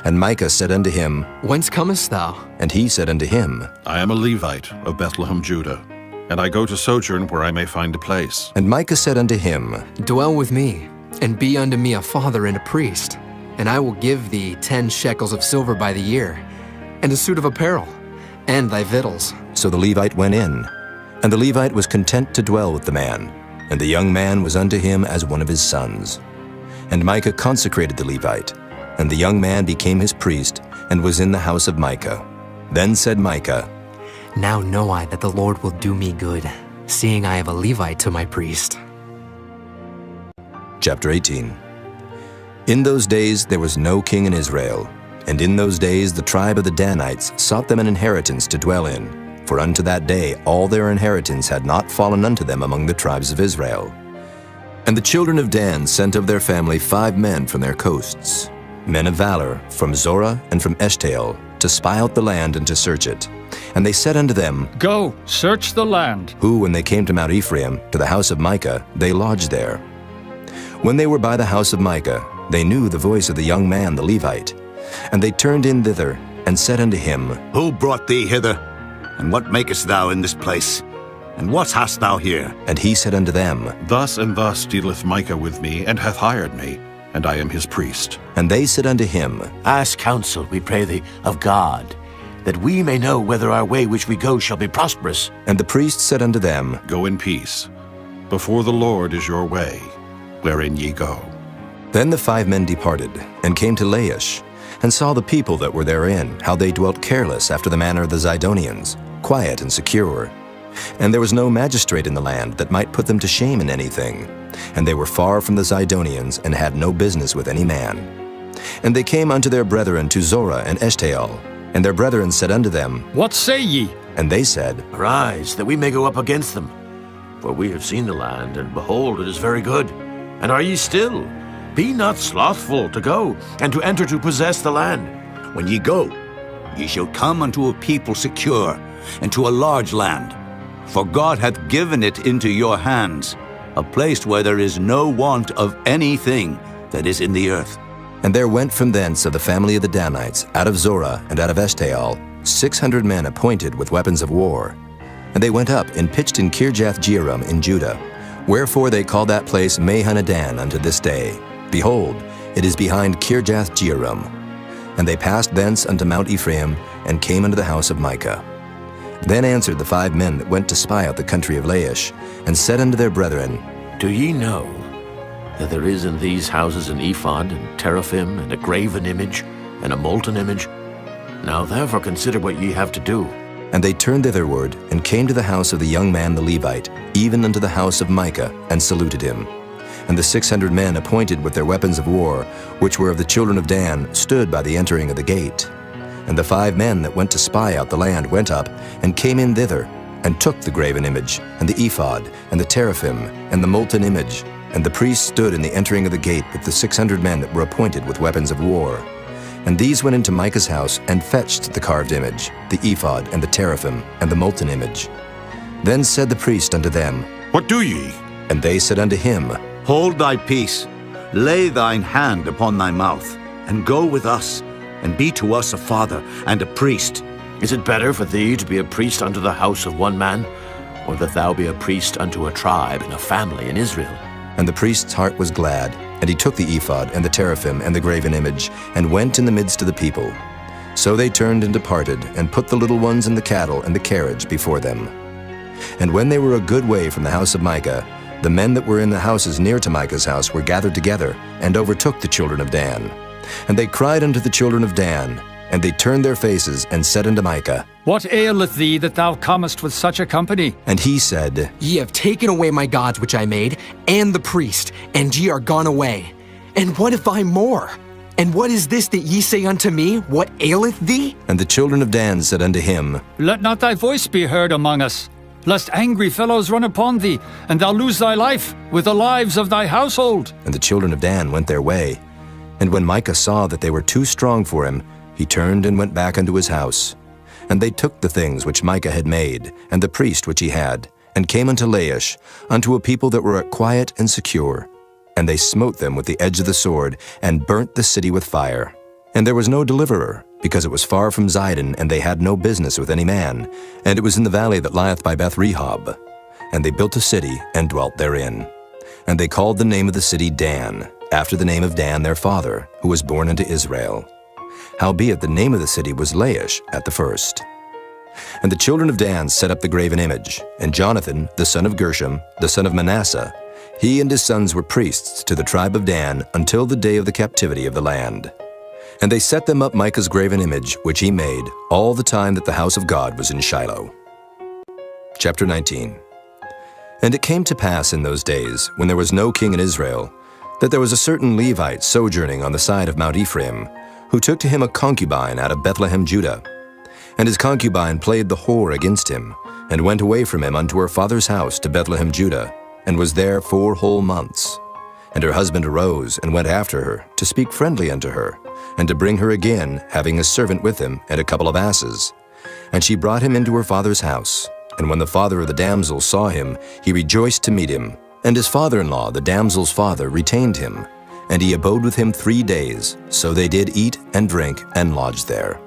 And Micah said unto him, Whence comest thou? And he said unto him, I am a Levite of Bethlehem, Judah, and I go to sojourn where I may find a place. And Micah said unto him, Dwell with me, and be unto me a father and a priest, and I will give thee 10 shekels of silver by the year, and a suit of apparel, and thy victuals. So the Levite went in, and the Levite was content to dwell with the man, and the young man was unto him as one of his sons. And Micah consecrated the Levite, and the young man became his priest, and was in the house of Micah. Then said Micah, Now know I that the Lord will do me good, seeing I have a Levite to my priest. Chapter 18. In those days there was no king in Israel, and in those days the tribe of the Danites sought them an inheritance to dwell in, for unto that day all their inheritance had not fallen unto them among the tribes of Israel. And the children of Dan sent of their family 5 men from their coasts, men of valor, from Zorah and from Eshtaol, to spy out the land and to search it. And they said unto them, Go, search the land. Who, when they came to Mount Ephraim, to the house of Micah, they lodged there. When they were by the house of Micah, they knew the voice of the young man the Levite. And they turned in thither, and said unto him, Who brought thee hither? And what makest thou in this place? And what hast thou here? And he said unto them, Thus and thus dealeth Micah with me, and hath hired me, and I am his priest. And they said unto him, Ask counsel, we pray thee, of God, that we may know whether our way which we go shall be prosperous. And the priest said unto them, Go in peace. Before the Lord is your way, wherein ye go. Then the 5 men departed, and came to Laish, and saw the people that were therein, how they dwelt careless after the manner of the Zidonians, quiet and secure. And there was no magistrate in the land that might put them to shame in anything. And they were far from the Zidonians, and had no business with any man. And they came unto their brethren to Zorah and Eshtaol. And their brethren said unto them, What say ye? And they said, Arise, that we may go up against them. For we have seen the land, and behold, it is very good. And are ye still? Be not slothful to go, and to enter to possess the land. When ye go, ye shall come unto a people secure, and to a large land. For God hath given it into your hands, a place where there is no want of anything that is in the earth. And there went from thence of the family of the Danites, out of Zorah and out of Eshtaol, 600 men appointed with weapons of war. And they went up and pitched in Kirjath-jearim in Judah. Wherefore they call that place Mahanadan unto this day. Behold, it is behind Kirjath-jearim. And they passed thence unto Mount Ephraim, and came unto the house of Micah. Then answered the 5 men that went to spy out the country of Laish, and said unto their brethren, Do ye know that there is in these houses an ephod, and teraphim, and a graven image, and a molten image? Now therefore consider what ye have to do. And they turned thitherward, and came to the house of the young man the Levite, even unto the house of Micah, and saluted him. And the 600 men appointed with their weapons of war, which were of the children of Dan, stood by the entering of the gate. And the 5 men that went to spy out the land went up, and came in thither, and took the graven image, and the ephod, and the teraphim, and the molten image. And the priests stood in the entering of the gate with the 600 men that were appointed with weapons of war. And these went into Micah's house, and fetched the carved image, the ephod, and the teraphim, and the molten image. Then said the priest unto them, What do ye? And they said unto him, Hold thy peace, lay thine hand upon thy mouth, and go with us, and be to us a father and a priest. Is it better for thee to be a priest unto the house of one man, or that thou be a priest unto a tribe and a family in Israel? And the priest's heart was glad, and he took the ephod, and the teraphim, and the graven image, and went in the midst of the people. So they turned and departed, and put the little ones and the cattle and the carriage before them. And when they were a good way from the house of Micah, the men that were in the houses near to Micah's house were gathered together, and overtook the children of Dan. And they cried unto the children of Dan, and they turned their faces, and said unto Micah, What aileth thee that thou comest with such a company? And he said, Ye have taken away my gods which I made, and the priest, and ye are gone away. And what if I more? And what is this that ye say unto me? What aileth thee? And the children of Dan said unto him, Let not thy voice be heard among us, lest angry fellows run upon thee, and thou lose thy life with the lives of thy household. And the children of Dan went their way. And when Micah saw that they were too strong for him, he turned and went back unto his house. And they took the things which Micah had made, and the priest which he had, and came unto Laish, unto a people that were quiet and secure. And they smote them with the edge of the sword, and burnt the city with fire. And there was no deliverer, because it was far from Zidon, and they had no business with any man. And it was in the valley that lieth by Beth-rehob. And they built a city, and dwelt therein. And they called the name of the city Dan, after the name of Dan their father, who was born unto Israel. Howbeit the name of the city was Laish at the first. And the children of Dan set up the graven image, and Jonathan, the son of Gershom, the son of Manasseh, he and his sons were priests to the tribe of Dan until the day of the captivity of the land. And they set them up Micah's graven image, which he made, all the time that the house of God was in Shiloh. Chapter 19. And it came to pass in those days, when there was no king in Israel, that there was a certain Levite sojourning on the side of Mount Ephraim, who took to him a concubine out of Bethlehem, Judah. And his concubine played the whore against him, and went away from him unto her father's house to Bethlehem, Judah, and was there 4 whole months. And her husband arose, and went after her, to speak friendly unto her, and to bring her again, having a servant with him, and a couple of asses. And she brought him into her father's house. And when the father of the damsel saw him, he rejoiced to meet him. And his father-in-law, the damsel's father, retained him. And he abode with him 3 days. So they did eat and drink, and lodged there.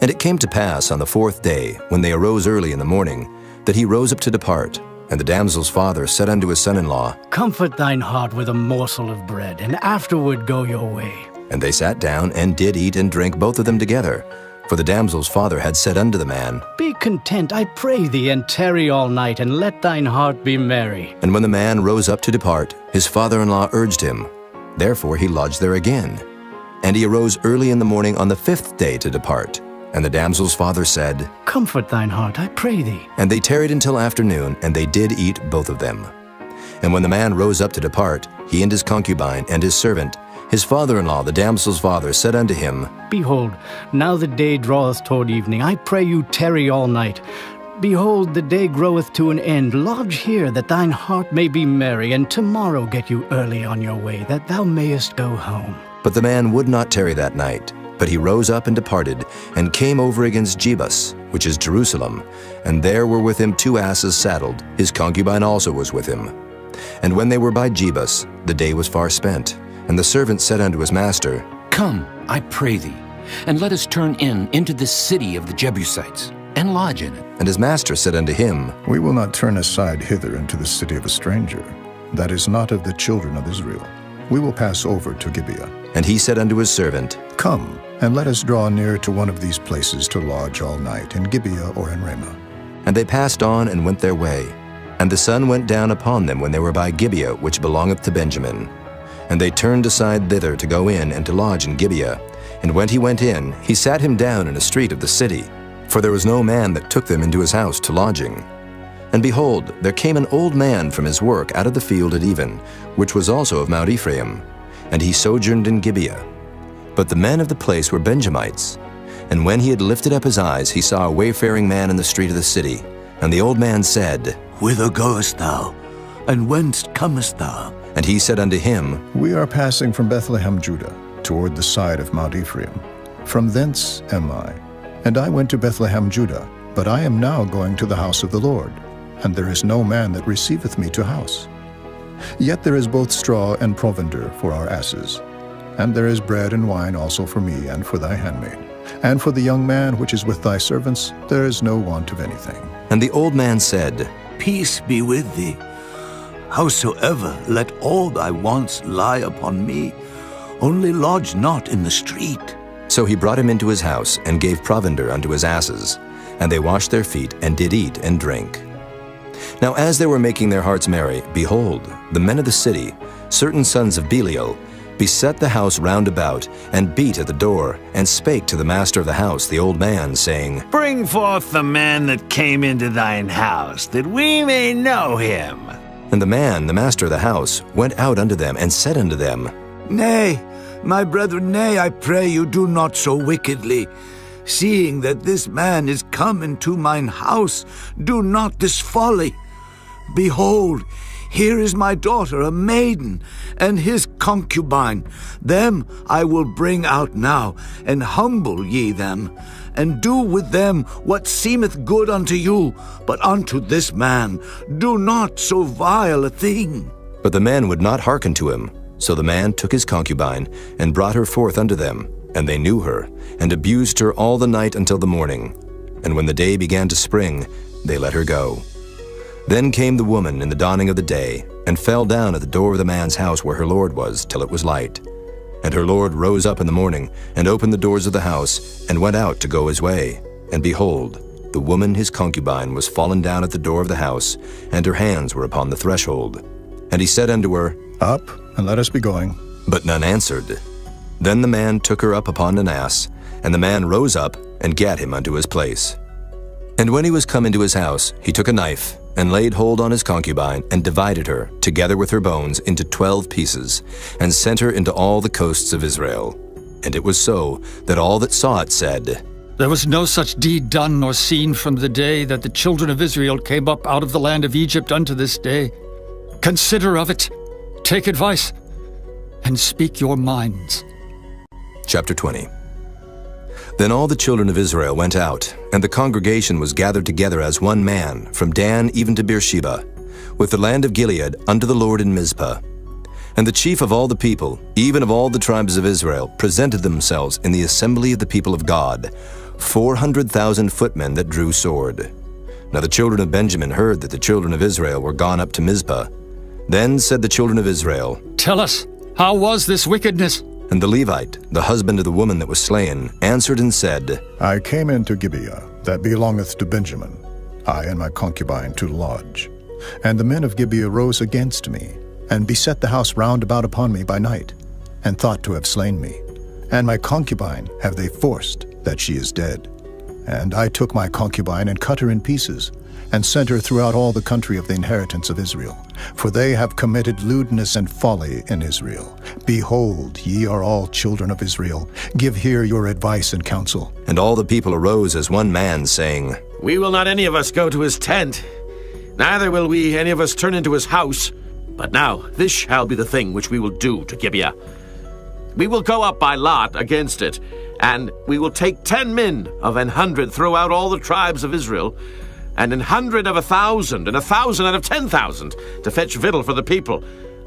And it came to pass on the 4th day, when they arose early in the morning, that he rose up to depart. And the damsel's father said unto his son-in-law, Comfort thine heart with a morsel of bread, and afterward go your way. And they sat down, and did eat and drink both of them together. For the damsel's father had said unto the man, Be content, I pray thee, and tarry all night, and let thine heart be merry. And when the man rose up to depart, his father-in-law urged him. Therefore he lodged there again. And he arose early in the morning on the 5th day to depart. And the damsel's father said, Comfort thine heart, I pray thee. And they tarried until afternoon, and they did eat both of them. And when the man rose up to depart, he and his concubine and his servant, his father-in-law, the damsel's father, said unto him, Behold, now the day draweth toward evening. I pray you tarry all night. Behold, the day groweth to an end. Lodge here, that thine heart may be merry, and tomorrow get you early on your way, that thou mayest go home. But the man would not tarry that night. But he rose up and departed, and came over against Jebus, which is Jerusalem. And there were with him 2 asses saddled. His concubine also was with him. And when they were by Jebus, the day was far spent. And the servant said unto his master, Come, I pray thee, and let us turn into this city of the Jebusites, and lodge in it. And his master said unto him, We will not turn aside hither into the city of a stranger, that is not of the children of Israel. We will pass over to Gibeah. And he said unto his servant, Come, and let us draw near to one of these places to lodge all night, in Gibeah or in Ramah. And they passed on and went their way. And the sun went down upon them when they were by Gibeah, which belongeth to Benjamin. And they turned aside thither to go in and to lodge in Gibeah. And when he went in, he sat him down in a street of the city. for there was no man that took them into his house to lodging. And behold, there came an old man from his work out of the field at even, which was also of Mount Ephraim, and he sojourned in Gibeah. But the men of the place were Benjamites. And when he had lifted up his eyes, he saw a wayfaring man in the street of the city. And the old man said, Whither goest thou? And whence comest thou? And he said unto him, We are passing from Bethlehem, Judah, toward the side of Mount Ephraim. From thence am I. And I went to Bethlehem, Judah, but I am now going to the house of the Lord, and there is no man that receiveth me to house. Yet there is both straw and provender for our asses, and there is bread and wine also for me and for thy handmaid. And for the young man which is with thy servants, there is no want of anything. And the old man said, Peace be with thee. Howsoever, let all thy wants lie upon me, only lodge not in the street. So he brought him into his house, and gave provender unto his asses. And they washed their feet, and did eat and drink. Now as they were making their hearts merry, behold, the men of the city, certain sons of Belial, beset the house round about, and beat at the door, and spake to the master of the house, the old man, saying, Bring forth the man that came into thine house, that we may know him. And the man, the master of the house, went out unto them, and said unto them, Nay, my brethren, nay, I pray you, do not so wickedly. Seeing that this man is come into mine house, do not this folly. Behold, here is my daughter, a maiden, and his concubine. Them I will bring out now, and humble ye them, and do with them what seemeth good unto you, but unto this man do not so vile a thing. But the man would not hearken to him. So the man took his concubine, and brought her forth unto them, and they knew her, and abused her all the night until the morning. And when the day began to spring, they let her go. Then came the woman in the dawning of the day, and fell down at the door of the man's house where her lord was, till it was light. And her lord rose up in the morning, and opened the doors of the house, and went out to go his way. And behold, the woman his concubine was fallen down at the door of the house, and her hands were upon the threshold. And he said unto her, Up, and let us be going. But none answered. Then the man took her up upon an ass, and the man rose up, and gat him unto his place. And when he was come into his house, he took a knife, and laid hold on his concubine, and divided her, together with her bones, into 12 pieces, and sent her into all the coasts of Israel. And it was so, that all that saw it said, There was no such deed done nor seen from the day that the children of Israel came up out of the land of Egypt unto this day. Consider of it, take advice, and speak your minds. Chapter 20. Then all the children of Israel went out, and the congregation was gathered together as one man, from Dan even to Beersheba, with the land of Gilead unto the Lord in Mizpah. And the chief of all the people, even of all the tribes of Israel, presented themselves in the assembly of the people of God, 400,000 footmen that drew sword. Now the children of Benjamin heard that the children of Israel were gone up to Mizpah. Then said the children of Israel, Tell us, how was this wickedness? And the Levite, the husband of the woman that was slain, answered and said, I came into Gibeah, that belongeth to Benjamin, I and my concubine to lodge. And the men of Gibeah rose against me, and beset the house round about upon me by night, and thought to have slain me. And my concubine have they forced, that she is dead. And I took my concubine, and cut her in pieces, and sent her throughout all the country of the inheritance of Israel. For they have committed lewdness and folly in Israel. Behold, ye are all children of Israel. Give here your advice and counsel. And all the people arose as one man, saying, We will not any of us go to his tent, neither will we any of us turn into his house. But now this shall be the thing which we will do to Gibeah. We will go up by lot against it, and we will take 10 men of 100 throughout all the tribes of Israel, and 100 of 1,000, and 1,000 out of 10,000, to fetch victual for the people,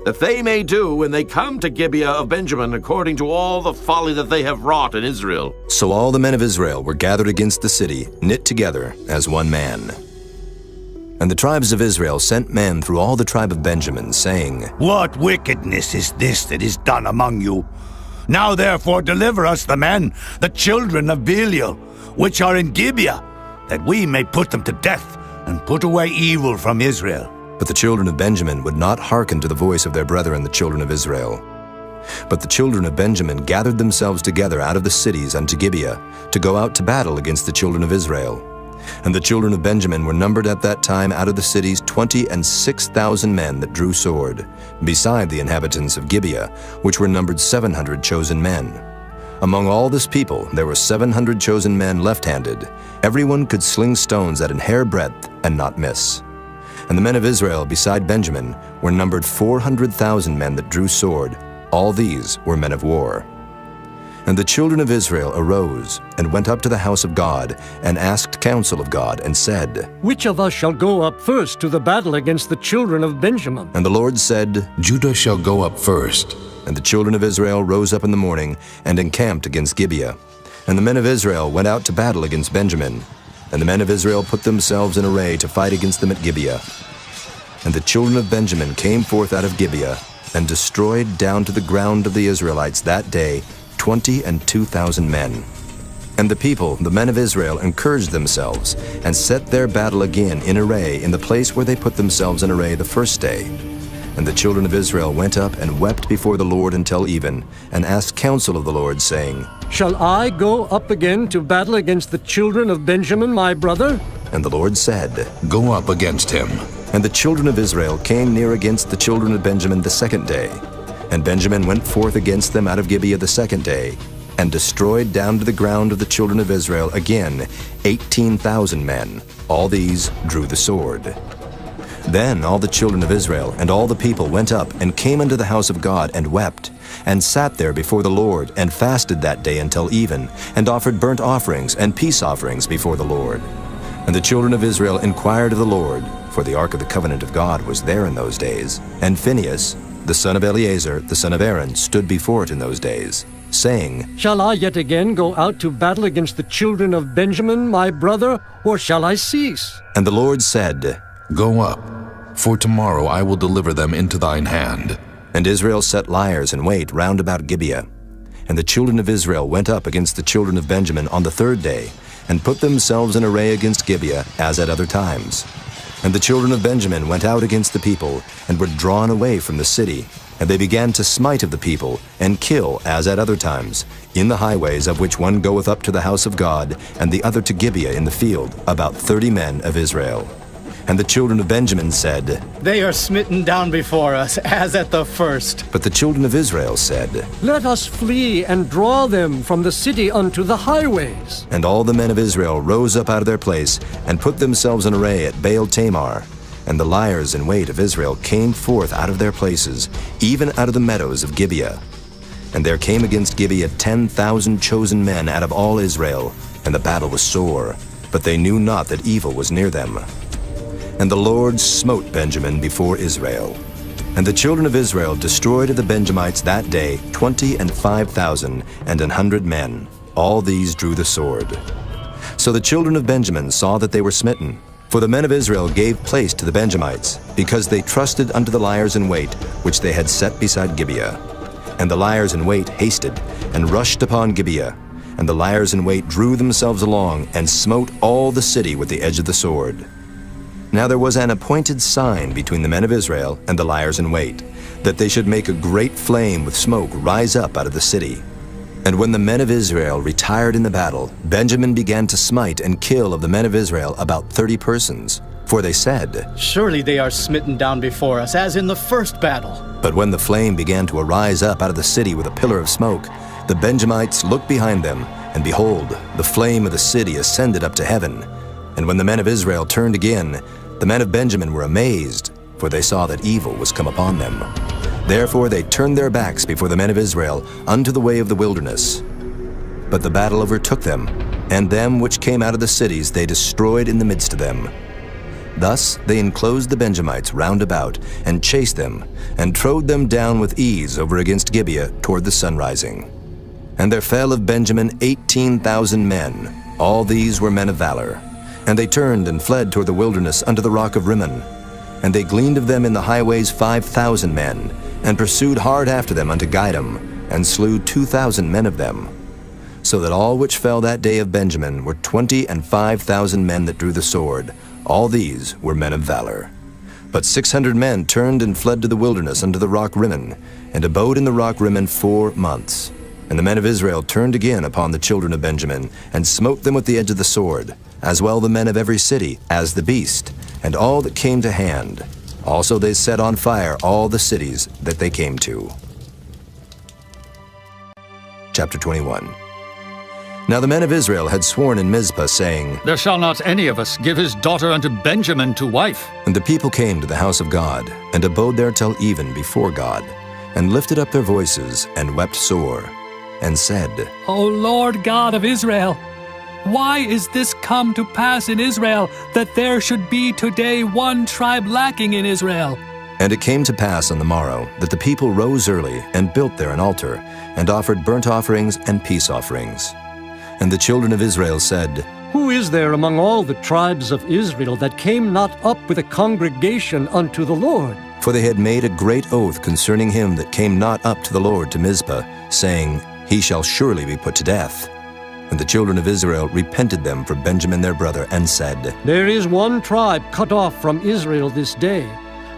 that they may do when they come to Gibeah of Benjamin according to all the folly that they have wrought in Israel. So all the men of Israel were gathered against the city, knit together as one man. And the tribes of Israel sent men through all the tribe of Benjamin, saying, What wickedness is this that is done among you? Now therefore deliver us the men, the children of Belial, which are in Gibeah, that we may put them to death, and put away evil from Israel. But the children of Benjamin would not hearken to the voice of their brethren the children of Israel. But the children of Benjamin gathered themselves together out of the cities unto Gibeah, to go out to battle against the children of Israel. And the children of Benjamin were numbered at that time out of the cities 26,000 men that drew sword, beside the inhabitants of Gibeah, which were numbered 700 chosen men. Among all this people there were 700 chosen men left-handed. Everyone could sling stones at an hair breadth and not miss. And the men of Israel beside Benjamin were numbered 400,000 men that drew sword. All these were men of war. And the children of Israel arose and went up to the house of God and asked counsel of God and said, Which of us shall go up first to the battle against the children of Benjamin? And the Lord said, Judah shall go up first. And the children of Israel rose up in the morning and encamped against Gibeah. And the men of Israel went out to battle against Benjamin. And the men of Israel put themselves in array to fight against them at Gibeah. And the children of Benjamin came forth out of Gibeah and destroyed down to the ground of the Israelites that day 22,000 men. And the people, the men of Israel, encouraged themselves and set their battle again in array in the place where they put themselves in array the first day. And the children of Israel went up and wept before the Lord until even, and asked counsel of the Lord, saying, Shall I go up again to battle against the children of Benjamin, my brother? And the Lord said, Go up against him. And the children of Israel came near against the children of Benjamin the second day. And Benjamin went forth against them out of Gibeah the second day, and destroyed down to the ground of the children of Israel again 18,000 men. All these drew the sword. Then all the children of Israel and all the people went up and came unto the house of God and wept, and sat there before the Lord, and fasted that day until even, and offered burnt offerings and peace offerings before the Lord. And the children of Israel inquired of the Lord, for the ark of the covenant of God was there in those days. And Phinehas, the son of Eleazar, the son of Aaron, stood before it in those days, saying, Shall I yet again go out to battle against the children of Benjamin, my brother, or shall I cease? And the Lord said, Go up, for tomorrow I will deliver them into thine hand. And Israel set liers in wait round about Gibeah. And the children of Israel went up against the children of Benjamin on the third day, and put themselves in array against Gibeah, as at other times. And the children of Benjamin went out against the people, and were drawn away from the city. And they began to smite of the people, and kill, as at other times, in the highways, of which one goeth up to the house of God, and the other to Gibeah in the field, about 30 men of Israel. And the children of Benjamin said, They are smitten down before us, as at the first. But the children of Israel said, Let us flee and draw them from the city unto the highways. And all the men of Israel rose up out of their place, and put themselves in array at Baal Tamar. And the liers in wait of Israel came forth out of their places, even out of the meadows of Gibeah. And there came against Gibeah 10,000 chosen men out of all Israel, and the battle was sore, but they knew not that evil was near them. And the Lord smote Benjamin before Israel. And the children of Israel destroyed of the Benjamites that day 25,000 and 100 men. All these drew the sword. So the children of Benjamin saw that they were smitten. For the men of Israel gave place to the Benjamites, because they trusted unto the liers in wait, which they had set beside Gibeah. And the liers in wait hasted, and rushed upon Gibeah. And the liers in wait drew themselves along, and smote all the city with the edge of the sword. Now there was an appointed sign between the men of Israel and the liers in wait, that they should make a great flame with smoke rise up out of the city. And when the men of Israel retired in the battle, Benjamin began to smite and kill of the men of Israel about 30 persons. For they said, Surely they are smitten down before us, as in the first battle. But when the flame began to arise up out of the city with a pillar of smoke, the Benjamites looked behind them, and behold, the flame of the city ascended up to heaven. And when the men of Israel turned again, the men of Benjamin were amazed, for they saw that evil was come upon them. Therefore they turned their backs before the men of Israel unto the way of the wilderness. But the battle overtook them, and them which came out of the cities they destroyed in the midst of them. Thus they enclosed the Benjamites round about, and chased them, and trode them down with ease over against Gibeah toward the sunrising. And there fell of Benjamin 18,000 men. All these were men of valor. And they turned and fled toward the wilderness unto the rock of Rimmon. And they gleaned of them in the highways 5,000 men, and pursued hard after them unto Gidom, and slew 2,000 men of them. So that all which fell that day of Benjamin were 25,000 men that drew the sword. All these were men of valor. But 600 men turned and fled to the wilderness unto the rock Rimmon, and abode in the rock Rimmon 4 months. And the men of Israel turned again upon the children of Benjamin, and smote them with the edge of the sword, as well the men of every city as the beast, and all that came to hand. Also they set on fire all the cities that they came to. Chapter 21. Now the men of Israel had sworn in Mizpah, saying, There shall not any of us give his daughter unto Benjamin to wife. And the people came to the house of God, and abode there till even before God, and lifted up their voices, and wept sore, and said, O Lord God of Israel, why is this come to pass in Israel, that there should be today one tribe lacking in Israel? And it came to pass on the morrow, that the people rose early, and built there an altar, and offered burnt offerings and peace offerings. And the children of Israel said, Who is there among all the tribes of Israel that came not up with a congregation unto the Lord? For they had made a great oath concerning him that came not up to the Lord to Mizpah, saying, He shall surely be put to death. And the children of Israel repented them for Benjamin their brother, and said, There is one tribe cut off from Israel this day.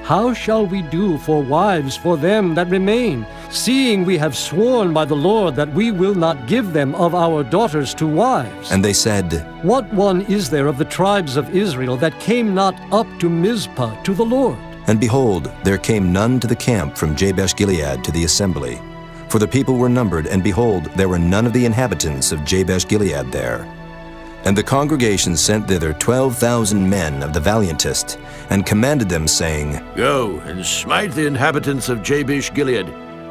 How shall we do for wives for them that remain, seeing we have sworn by the Lord that we will not give them of our daughters to wives? And they said, What one is there of the tribes of Israel that came not up to Mizpah to the Lord? And behold, there came none to the camp from Jabesh-Gilead to the assembly. For the people were numbered, and behold, there were none of the inhabitants of Jabesh-Gilead there. And the congregation sent thither 12,000 men of the valiantest, and commanded them, saying, Go and smite the inhabitants of Jabesh-Gilead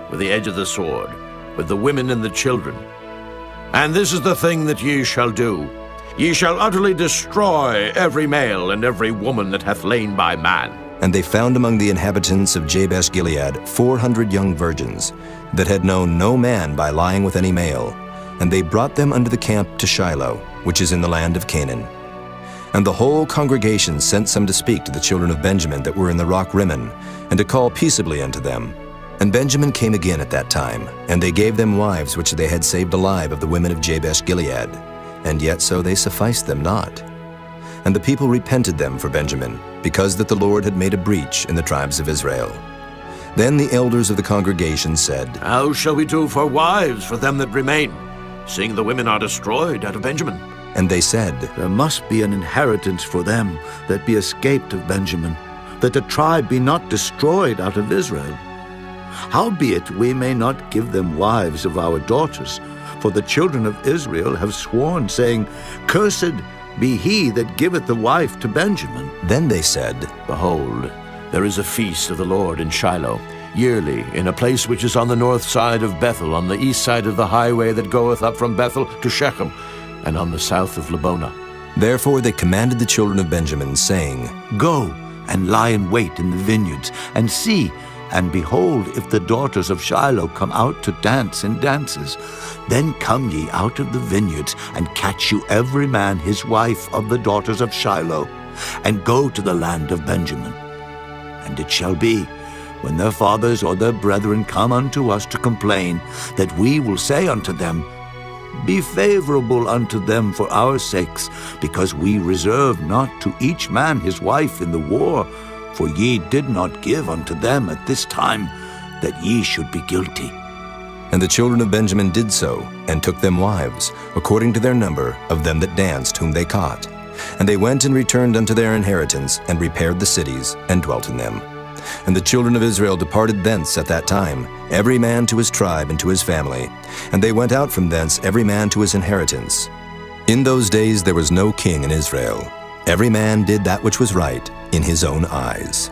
with the edge of the sword, with the women and the children. And this is the thing that ye shall do. Ye shall utterly destroy every male and every woman that hath lain by man. And they found among the inhabitants of Jabesh-Gilead 400 young virgins, that had known no man by lying with any male. And they brought them unto the camp to Shiloh, which is in the land of Canaan. And the whole congregation sent some to speak to the children of Benjamin that were in the rock Rimmon, and to call peaceably unto them. And Benjamin came again at that time, and they gave them wives which they had saved alive of the women of Jabesh-Gilead, and yet so they sufficed them not. And the people repented them for Benjamin, because that the Lord had made a breach in the tribes of Israel. Then the elders of the congregation said, How shall we do for wives for them that remain, seeing the women are destroyed out of Benjamin? And they said, There must be an inheritance for them that be escaped of Benjamin, that the tribe be not destroyed out of Israel. Howbeit we may not give them wives of our daughters, for the children of Israel have sworn, saying, Cursed be he that giveth the wife to Benjamin. Then they said, Behold, there is a feast of the Lord in Shiloh, yearly, in a place which is on the north side of Bethel, on the east side of the highway that goeth up from Bethel to Shechem, and on the south of Lebonah. Therefore they commanded the children of Benjamin, saying, Go and lie in wait in the vineyards, and see, and behold, if the daughters of Shiloh come out to dance in dances, then come ye out of the vineyards, and catch you every man his wife of the daughters of Shiloh, and go to the land of Benjamin. And it shall be, when their fathers or their brethren come unto us to complain, that we will say unto them, Be favorable unto them for our sakes, because we reserve not to each man his wife in the war, for ye did not give unto them at this time, that ye should be guilty. And the children of Benjamin did so, and took them wives, according to their number of them that danced whom they caught. And they went and returned unto their inheritance, and repaired the cities, and dwelt in them. And the children of Israel departed thence at that time, every man to his tribe and to his family. And they went out from thence every man to his inheritance. In those days there was no king in Israel. Every man did that which was right in his own eyes.